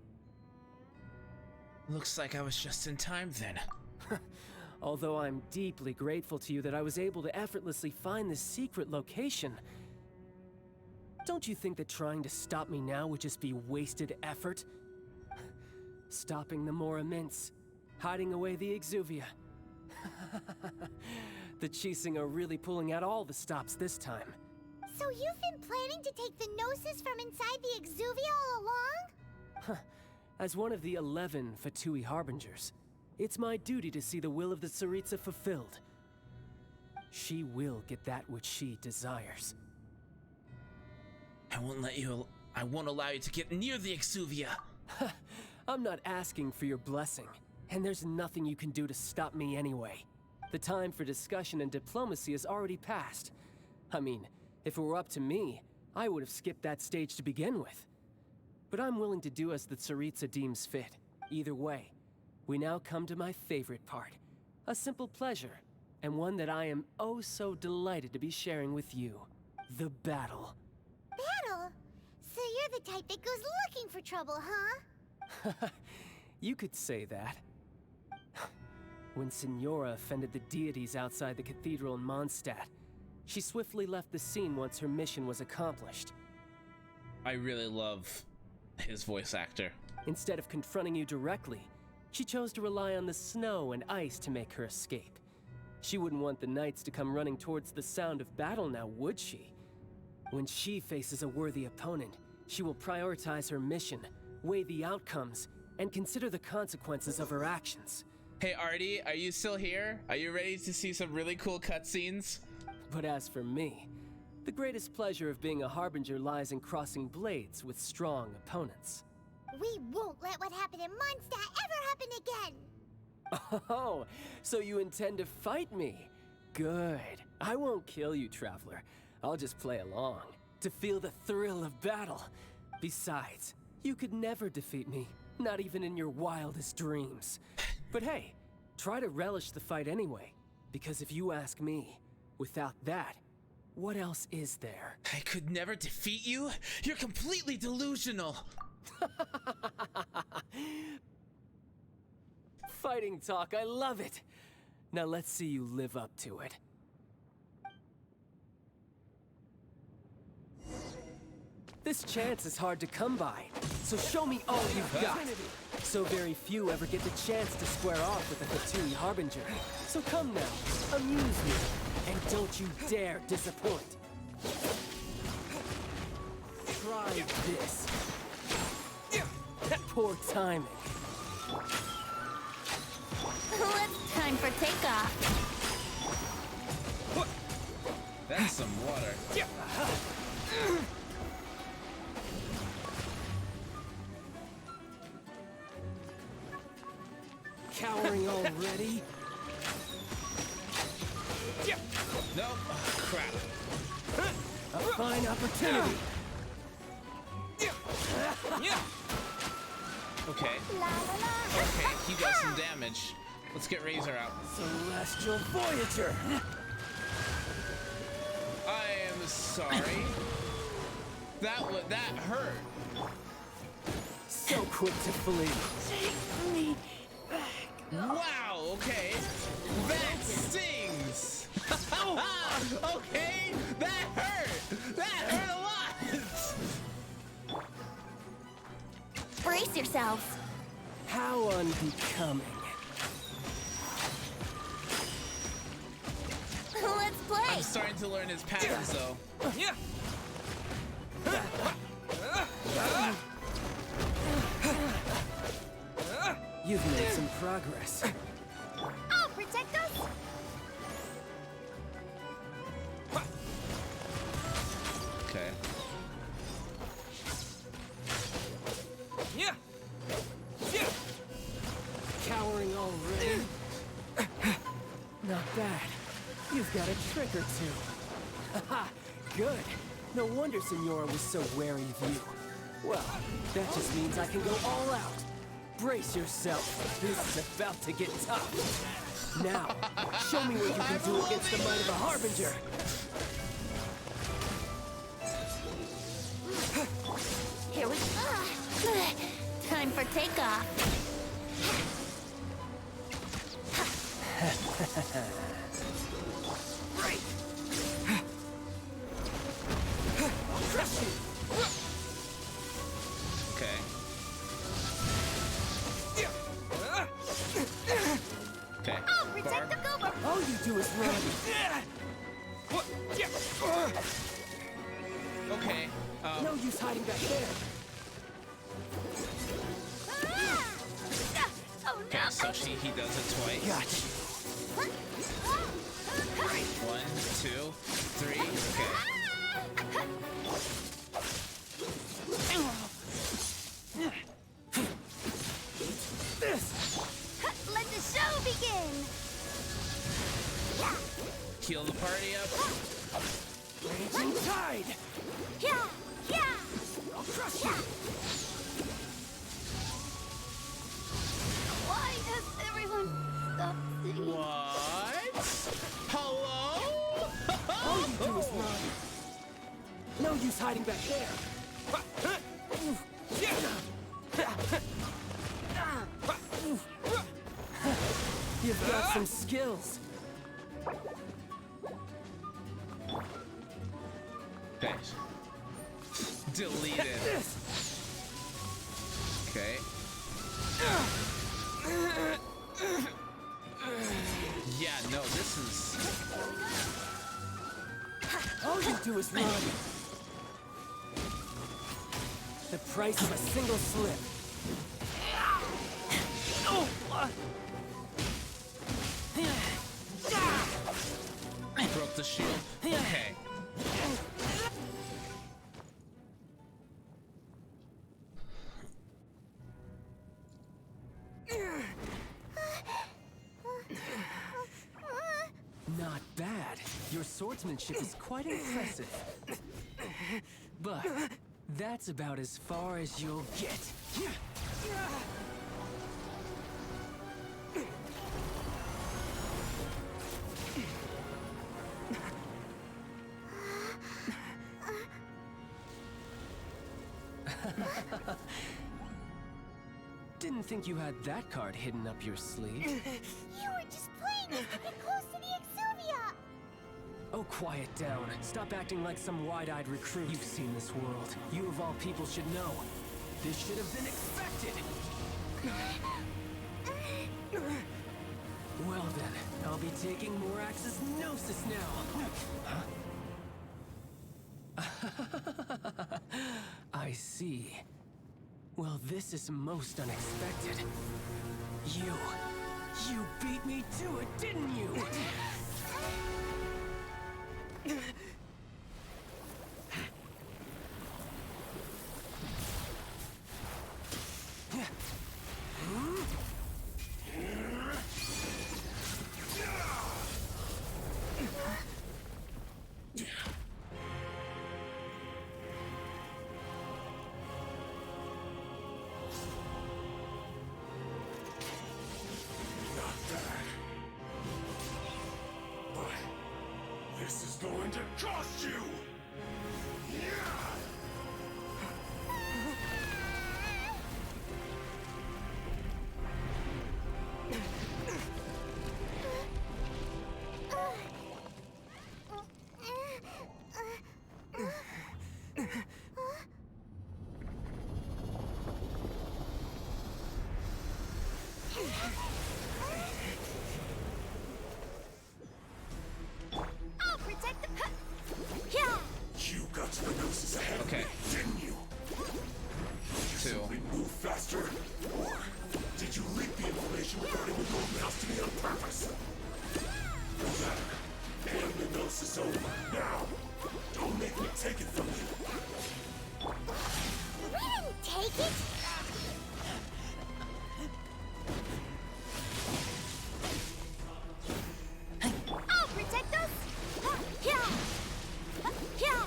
Looks like I was just in time then. Although I'm deeply grateful to you that I was able to effortlessly find this secret location, don't you think that trying to stop me now would just be wasted effort? Stopping the Mora Mints, hiding away the Exuvia. The Chising are really pulling out all the stops this time. So you've been planning to take the Gnosis from inside the Exuvia all along? As one of the 11 Fatui Harbingers, it's my duty to see the will of the Tsaritsa fulfilled. She will get that which she desires. I won't allow you to get near the Exuvia. I'm not asking for your blessing, and there's nothing you can do to stop me anyway. The time for discussion and diplomacy has already passed. I mean, if it were up to me, I would have skipped that stage to begin with. But I'm willing to do as the Tsaritsa deems fit. Either way, we now come to my favorite part. A simple pleasure, and one that I am oh so delighted to be sharing with you. The battle. Battle? So you're the type that goes looking for trouble, huh? You could say that. When Signora offended the deities outside the cathedral in Mondstadt, she swiftly left the scene once her mission was accomplished. I really love his voice actor. Instead of confronting you directly, she chose to rely on the snow and ice to make her escape. She wouldn't want the knights to come running towards the sound of battle now, would she? When she faces a worthy opponent, she will prioritize her mission, weigh the outcomes, and consider the consequences of her actions. Hey Artie, are you still here? Are you ready to see some really cool cutscenes? But as for me, the greatest pleasure of being a Harbinger lies in crossing blades with strong opponents. We won't let what happened in Mondstadt ever happen again! Oh, so you intend to fight me? Good. I won't kill you, Traveler. I'll just play along, to feel the thrill of battle. Besides, you could never defeat me, not even in your wildest dreams. But hey, try to relish the fight anyway, because if you ask me, without that, what else is there? I could never defeat you? You're completely delusional! Fighting talk, I love it! Now let's see you live up to it. This chance is hard to come by, so show me all you've got. So very few ever get the chance to square off with a Fatui Harbinger. So come now, amuse me, and don't you dare disappoint. Try this. Poor timing. It's time for takeoff. That's some water. Cowering already? Nope. Oh, crap. A fine opportunity. Okay. Okay, he does some damage. Let's get Razor out. Celestial Voyager. I am sorry. That hurt. So quick to flee. Take me. Wow, okay. That stings! Okay, that hurt! That hurt a lot! Brace yourselves. How unbecoming. Let's play. I'm starting to learn his patterns, though. You've made some progress. I'll protect us! Okay. Cowering already? Not bad. You've got a trick or two. Haha, good. No wonder Signora was so wary of you. Well, that just means I can go all out. Brace yourself. This is about to get tough. Now, show me what you can do against the might of a Harbinger. Here we go. Time for takeoff. Right. I'll crush you. Okay. Okay. I'll protect the goober. All you do is run. Okay. No use hiding back there. Oh no! Okay, so he does it twice. Gotcha. 1, 2, 3. Okay. This. Let the show begin. Heal the party up. Raging tide. Yeah, yeah. I'll crush you. Why has everyone stopped singing? What? Hello? All you do is run. No use hiding back there. You've got some skills. Okay. Deleted. Okay. Yeah, no, this is... All you do is run. The price of a single slip. Broke the shield. Okay. Not bad. Your swordsmanship is quite impressive. But that's about as far as you'll get. Didn't think you had that card hidden up your sleeve. You were just playing us to get close to the Exuvia. Oh, quiet down. Stop acting like some wide-eyed recruit. You've seen this world. You of all people should know. This should have been expected. Well then, I'll be taking Morax's Gnosis now. I see. Well, this is most unexpected. You beat me to it, didn't you? This is going to cost you! I'll protect the Yeah. You got to the gnosis ahead, Okay. didn't you? Did you simply move faster? Or did you leak the information regarding the gold mouse to me on purpose? No matter. And the gnosis is over. Now, don't make me take it from you. We didn't take it. I'll protect us. Yeah. Yeah.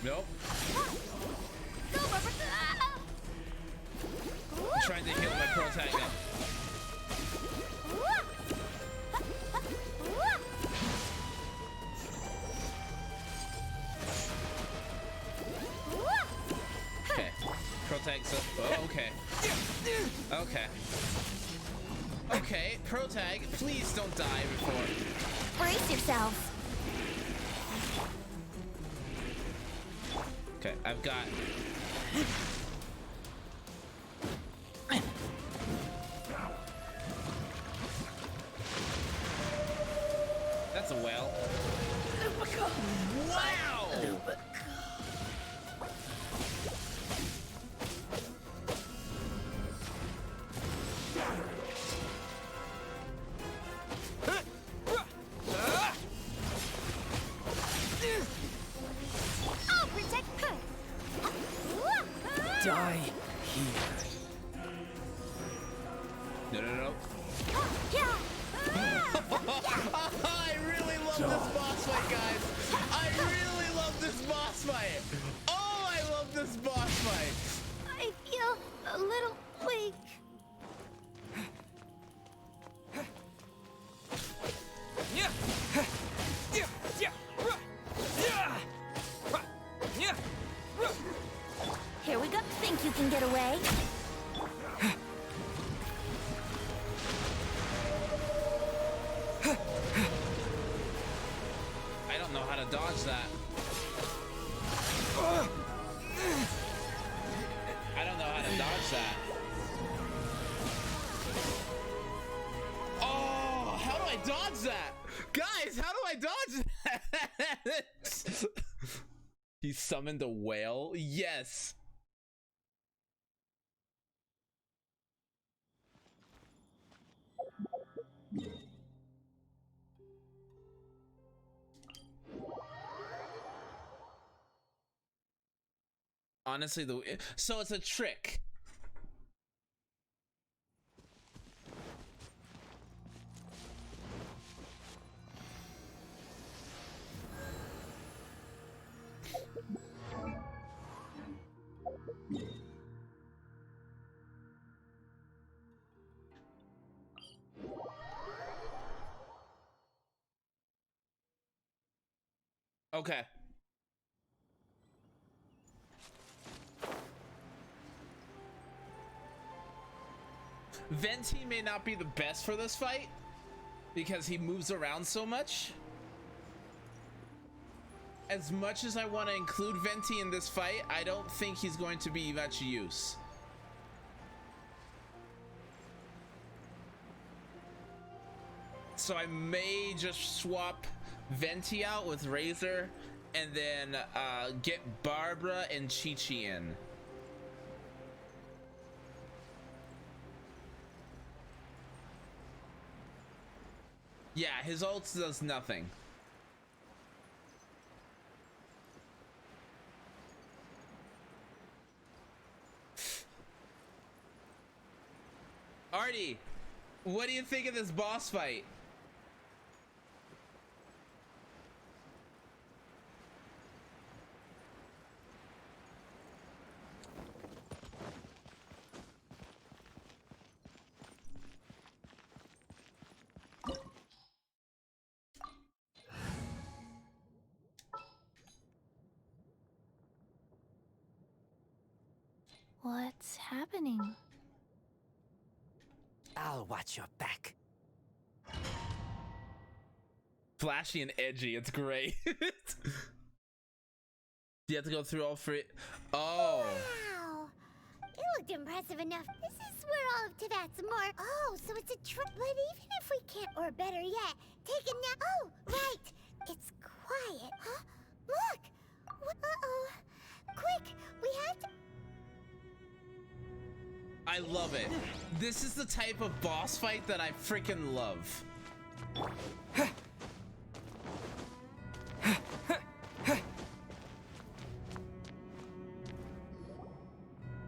Nope. Go, Barbara. I'm trying to heal my protagonist. Okay. Protect. Oh, okay. Okay. Okay, pro tag, please don't die before. Brace yourselves. Okay, I've got. That's a whale. Wow! I'll protect her. Die here. No. I really love this boss fight, guys. I really love this boss fight. Oh, I love this boss fight. I feel a little weak. Here we go. Think you can get away? I don't know how to dodge that. I don't know how to dodge that. Oh, how do I dodge that? Guys, how do I dodge that? He summoned a whale? Yes. Honestly, so it's a trick. Okay. Venti may not be the best for this fight because he moves around so much. As much as I want to include Venti in this fight, I don't think he's going to be much use. So I may just swap Venti out with Razor and then get Barbara and Chi-Chi in. Yeah, his ult does nothing. Artie, what do you think of this boss fight? What's happening? I'll watch your back. Flashy and edgy, it's great. You have to go through all three. Oh. Wow. It looked impressive enough. This is where all of Tibet's more. Oh, so it's a trick. But even if we can't, or better yet, take a nap. Oh, right. It's quiet. Huh? Look. Uh-oh. Quick, we have to. I love it. This is the type of boss fight that I freaking love.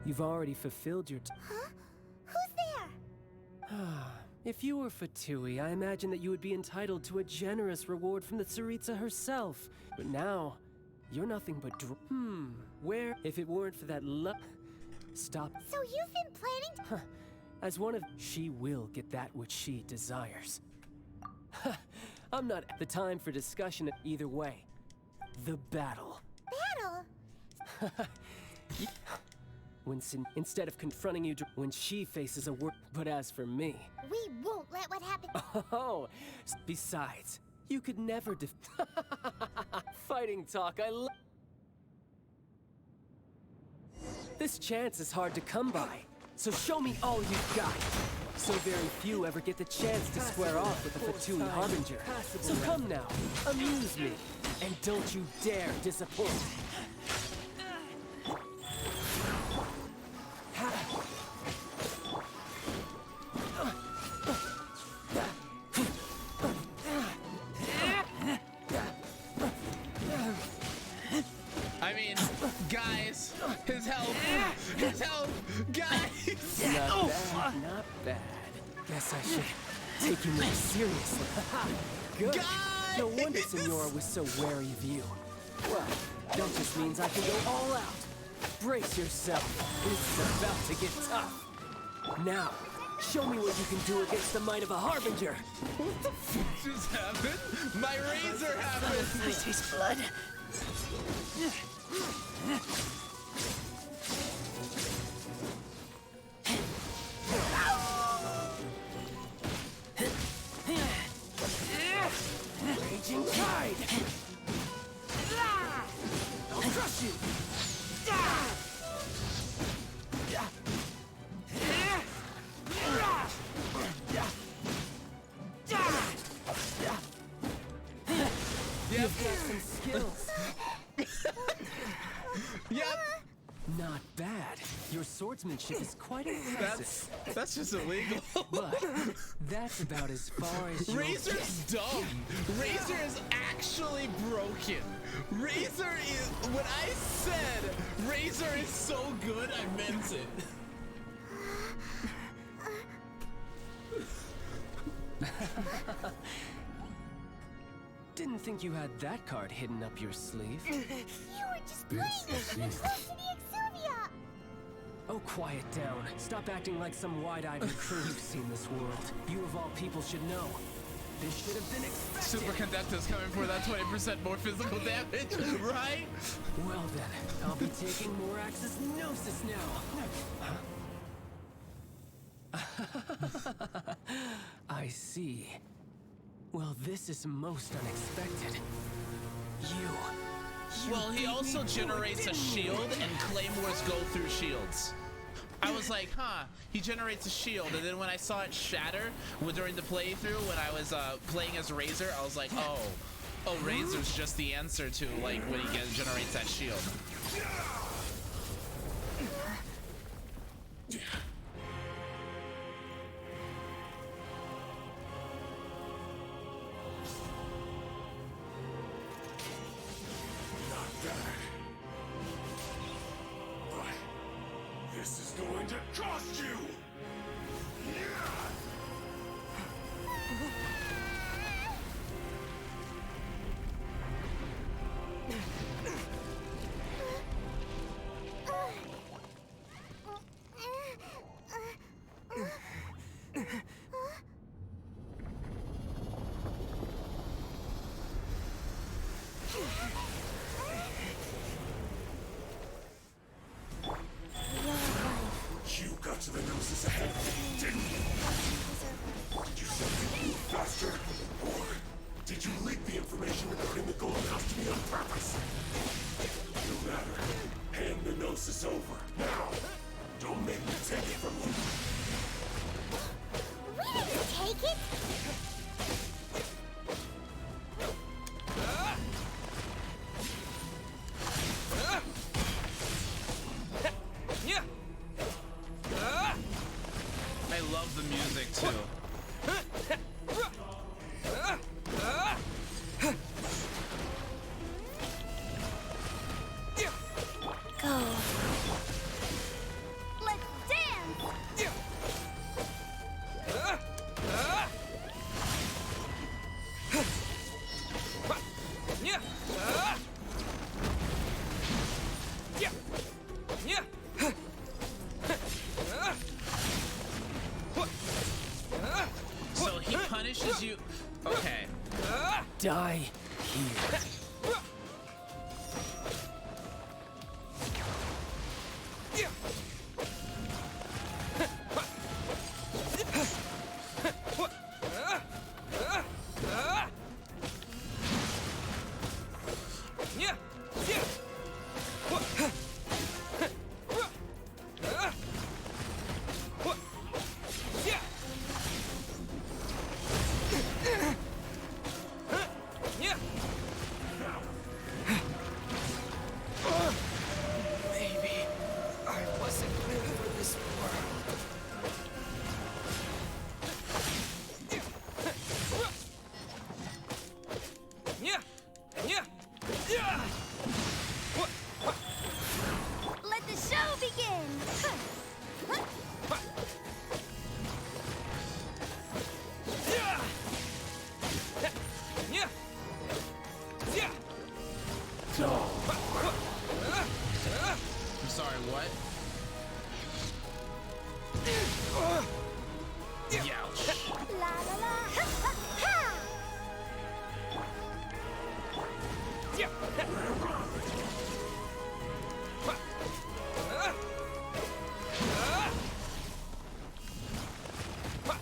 You've already fulfilled your Huh? Who's there? If you were Fatui, I imagine that you would be entitled to a generous reward from the Tsaritsa herself. But now, you're nothing but where if it weren't for that Stop. So you've been planning As one of she will get that which she desires. I'm not at the time for discussion either way. The battle. Battle? instead of confronting you when she faces a word. But as for me, We won't let what happened. oh, besides, you could never fighting talk. I love. This chance is hard to come by, so show me all you've got. So very few ever get the chance to square off with the Fatui Harbinger. So come now, amuse me, and don't you dare disappoint. I mean, guys, his health, guys. Not bad. Guess I should take you more seriously. Good. Guys! No wonder Senora was so wary of you. Well, that just means I can go all out. Brace yourself. This is about to get tough. Now, show me what you can do against the might of a Harbinger. What the fuck just happened? My razor happened. I taste blood. Raging Tide! I'll crush you! You've got some skills. Yep. Not bad. Your swordsmanship is quite impressive. That's just illegal. But that's about as far as you'll Razor's get. dumb. Razor is actually broken. Razor is. When I said Razor is so good, I meant it. Didn't think you had that card hidden up your sleeve. You were just playing with the close to the Exuvia. Oh, quiet down. Stop acting like some wide-eyed recruit who's seen this world. You of all people should know. This should have been expected. Superconductor's coming for that 20% more physical damage, right? Well then, I'll be taking more Axis Gnosis now. I see. Well, this is most unexpected. Well, he also generates a shield, and claymores go through shields. I was like, huh, he generates a shield, and then when I saw it shatter during the playthrough, when I was playing as Razor, I was like, oh, Razor's just the answer to, like, when he generates that shield. This is going to cost you! You got to the Gnosis ahead of me, didn't you? Did you simply move faster? Or did you leak the information regarding the Golden House to me on purpose? No matter. Hand the Gnosis over. Now! Don't make me take it from you. We didn't take it. I love the music, too. Go. Let's dance. So he punishes you. Okay. Die here.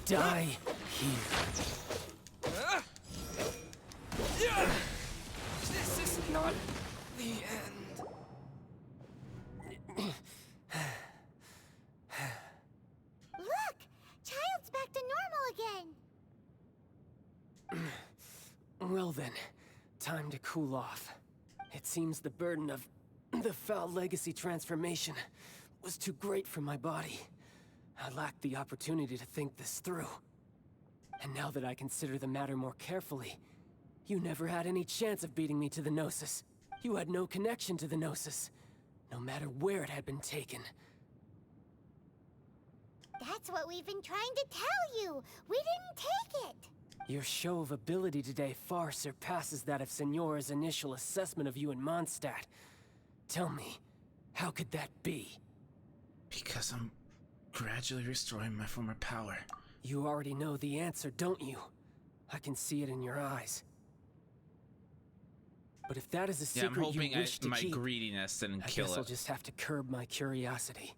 die here. This is not the end. Look! Child's back to normal again! Well then, time to cool off. It seems the burden of the foul legacy transformation was too great for my body. I lacked the opportunity to think this through. And now that I consider the matter more carefully, you never had any chance of beating me to the Gnosis. You had no connection to the Gnosis, no matter where it had been taken. That's what we've been trying to tell you! We didn't take it! Your show of ability today far surpasses that of Signora's initial assessment of you in Mondstadt. Tell me, how could that be? Because I'm gradually restoring my former power. You already know the answer, don't you? I can see it in your eyes. But if that is a secret I'm hoping you wish to my keep, greediness didn't kill I guess it. I'll just have to curb my curiosity.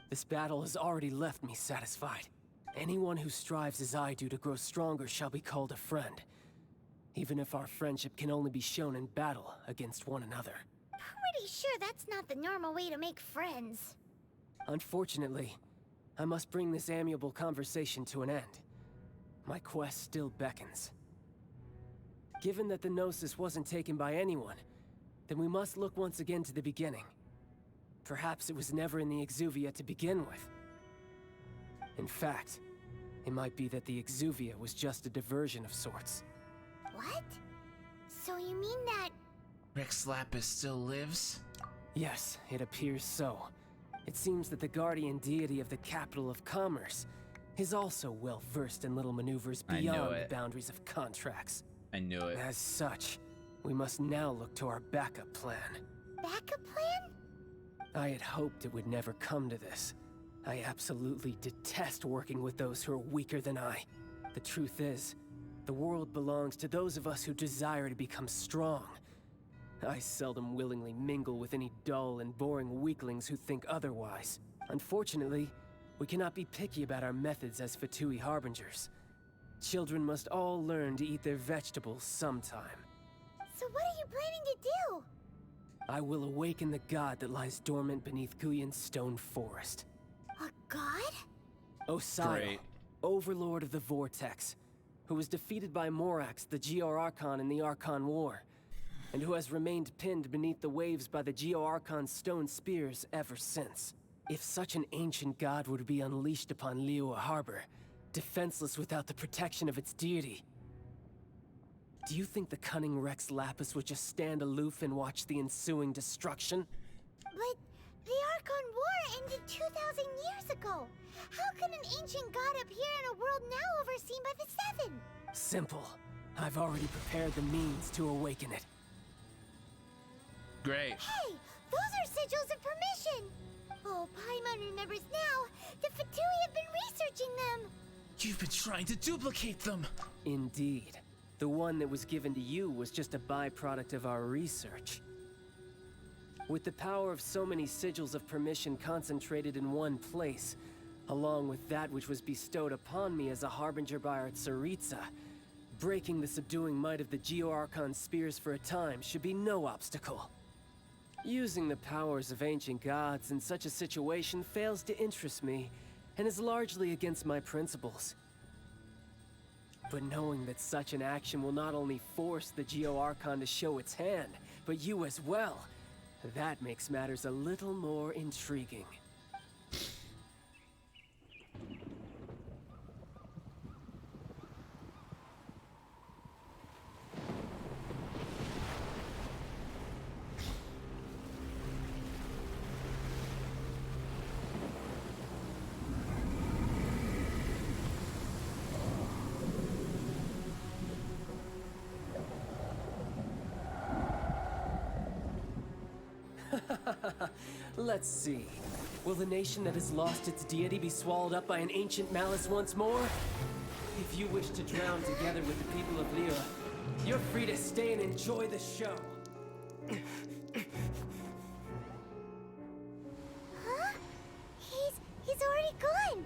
This battle has already left me satisfied. Anyone who strives as I do to grow stronger shall be called a friend. Even if our friendship can only be shown in battle against one another. Pretty sure that's not the normal way to make friends. Unfortunately, I must bring this amiable conversation to an end. My quest still beckons. Given that the Gnosis wasn't taken by anyone, then we must look once again to the beginning. Perhaps it was never in the Exuvia to begin with. In fact, it might be that the Exuvia was just a diversion of sorts. What? So you mean that... Rex Lapis still lives? Yes, it appears so. It seems that the guardian deity of the capital of commerce is also well versed in little maneuvers beyond the boundaries of contracts. I knew it. As such, we must now look to our backup plan. Backup plan? I had hoped it would never come to this. I absolutely detest working with those who are weaker than I. The truth is, the world belongs to those of us who desire to become strong. I seldom willingly mingle with any dull and boring weaklings who think otherwise. Unfortunately, we cannot be picky about our methods as Fatui Harbingers. Children must all learn to eat their vegetables sometime. So what are you planning to do? I will awaken the god that lies dormant beneath Guyon's stone forest. A god? Osai, overlord of the Vortex, who was defeated by Morax, the Geo-Archon in the Archon War, and who has remained pinned beneath the waves by the Geo-Archon's stone spears ever since. If such an ancient god were to be unleashed upon Liyue Harbor, defenseless without the protection of its deity, do you think the cunning Rex Lapis would just stand aloof and watch the ensuing destruction? But the Archon War ended 2,000 years ago. How could an ancient god appear in a world now overseen by the Seven? Simple. I've already prepared the means to awaken it. Great. Hey, those are sigils of permission. Oh, Paimon remembers now. The Fatui have been researching them. You've been trying to duplicate them. Indeed. The one that was given to you was just a byproduct of our research. With the power of so many sigils of permission concentrated in one place, along with that which was bestowed upon me as a harbinger by our Tsaritsa, breaking the subduing might of the Geo-Archon spears for a time should be no obstacle. Using the powers of ancient gods in such a situation fails to interest me, and is largely against my principles. But knowing that such an action will not only force the Geo-Archon to show its hand, but you as well, that makes matters a little more intriguing. Let's see. Will the nation that has lost its deity be swallowed up by an ancient malice once more? If you wish to drown together with the people of Liyue, you're free to stay and enjoy the show. Huh? He's already gone.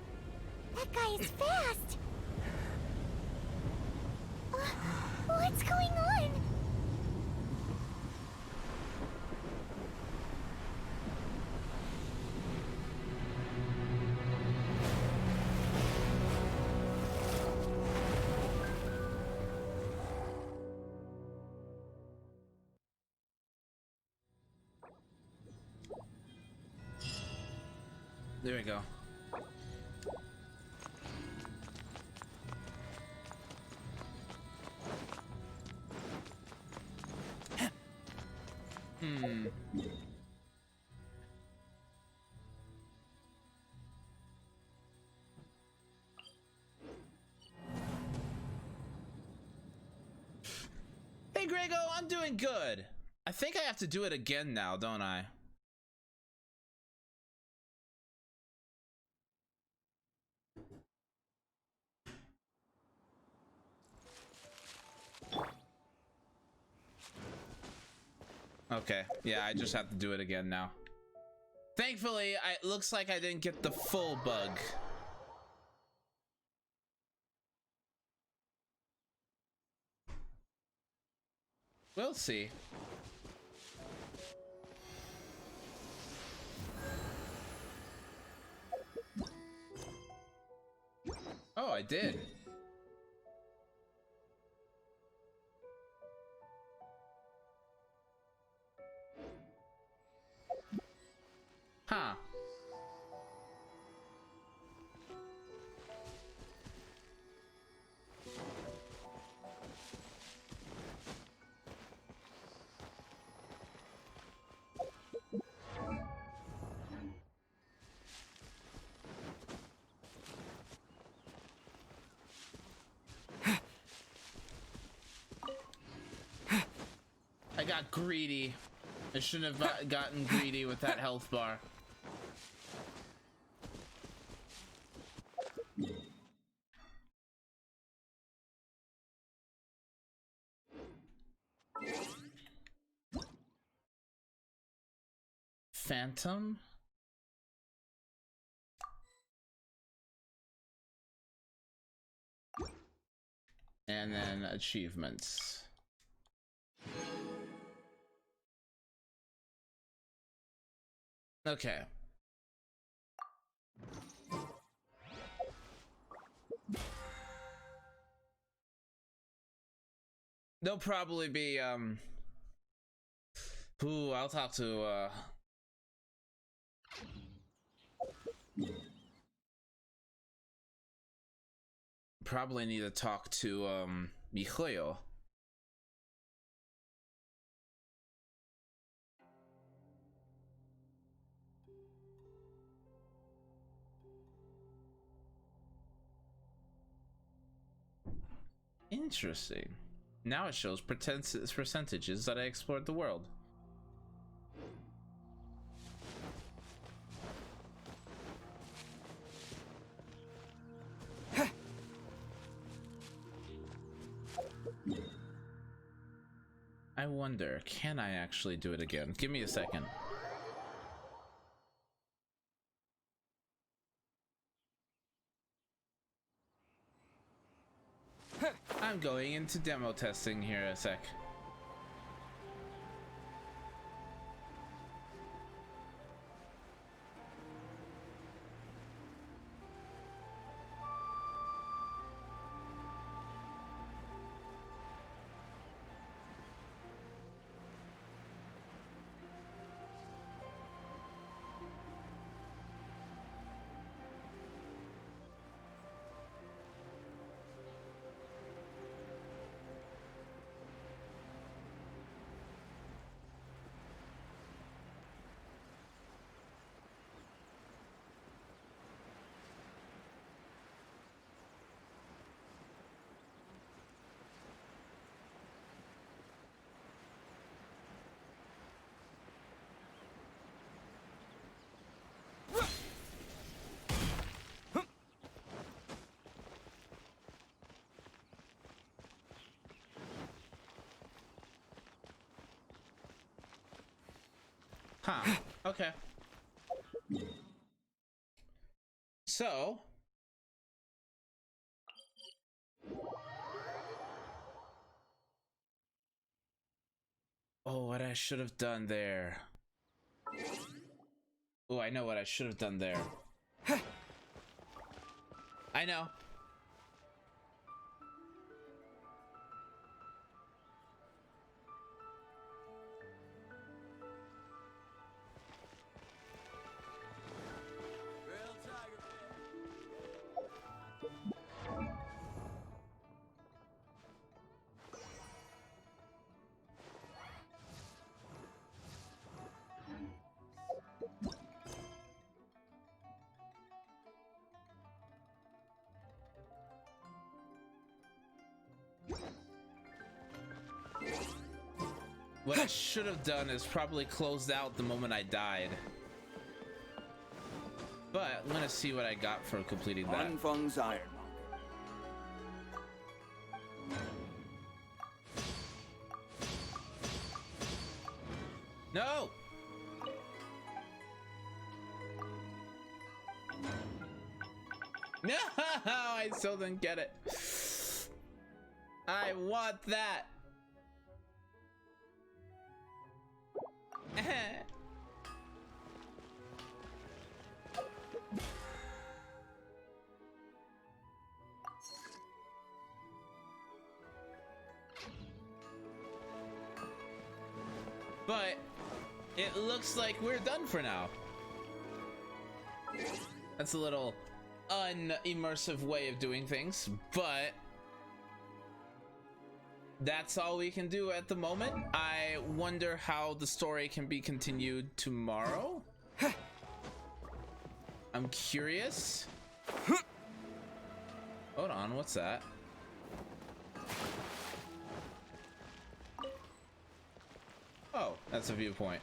That guy is fast. What's going on? There we go. Hey Grego, I'm doing good. I think I have to do it again now, don't I? Okay, yeah, I just have to do it again now. Thankfully, it looks like I didn't get the full bug. We'll see. Oh, I did. Huh. I got greedy. I shouldn't have gotten greedy with that health bar. Phantom? And then achievements. Okay. There'll probably be, ooh, I'll talk to, probably need to talk to, Mihoyo. Interesting. Now it shows percentages that I explored the world. I wonder, can I actually do it again? Give me a second. I'm going into demo testing here a sec. Huh. Okay. So Oh, what I should have done there. Oh, I know what I should have done there. I know. What I should have done is probably closed out the moment I died. But I'm gonna see what I got for completing that. Anfang's Iron. No! No! I still didn't get it. I want that. But it looks like we're done for now. That's a little unimmersive way of doing things, but that's all we can do at the moment. I wonder how the story can be continued tomorrow. I'm curious. Hold on, what's that? Oh, that's a viewpoint.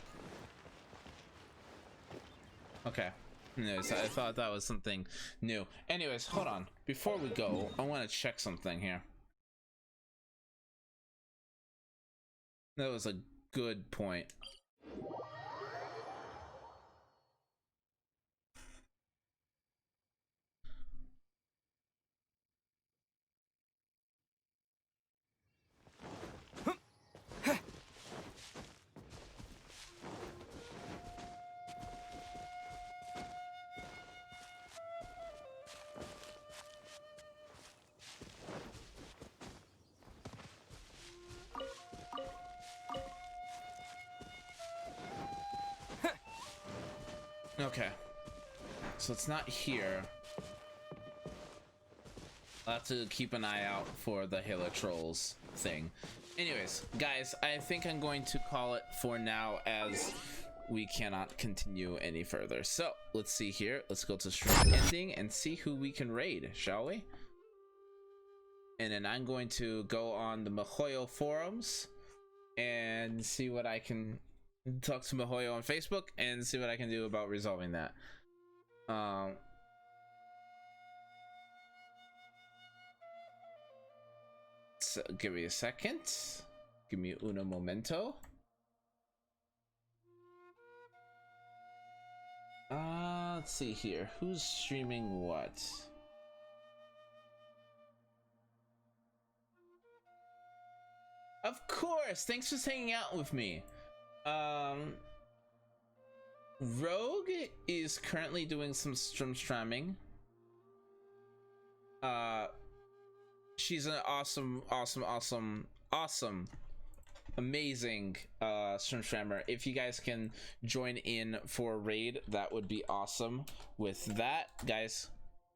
Okay. Anyways, I thought that was something new. Anyways, hold on. Before we go, I want to check something here. That was a good point. Okay, so it's not here. I'll have to keep an eye out for the Halo Trolls thing. Anyways, guys, I think I'm going to call it for now as we cannot continue any further. So let's see here. Let's go to stream ending and see who we can raid, shall we? And then I'm going to go on the Mihoyo forums and see what I can talk to Mihoyo on Facebook and see what I can do about resolving that. So give me a second. Give me uno momento. Let's see here. Who's streaming what? Of course! Thanks for hanging out with me. Rogue is currently doing some streaming. She's an awesome, amazing streamer. If you guys can join in for a raid, that would be awesome. With that, guys,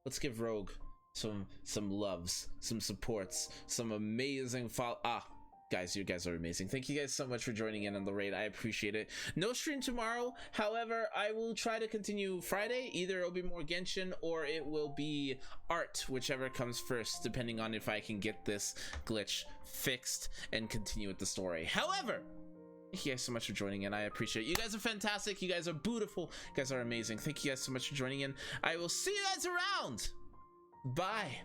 let's give Rogue some loves, some supports, some amazing guys, you guys are amazing. Thank you guys so much for joining in on the raid. I appreciate it. No stream tomorrow. However, I will try to continue Friday. Either it'll be more Genshin or it will be art, whichever comes first, depending on if I can get this glitch fixed and continue with the story. However, thank you guys so much for joining in. I appreciate it. You guys are fantastic. You guys are beautiful. You guys are amazing. Thank you guys so much for joining in. I will see you guys around. Bye.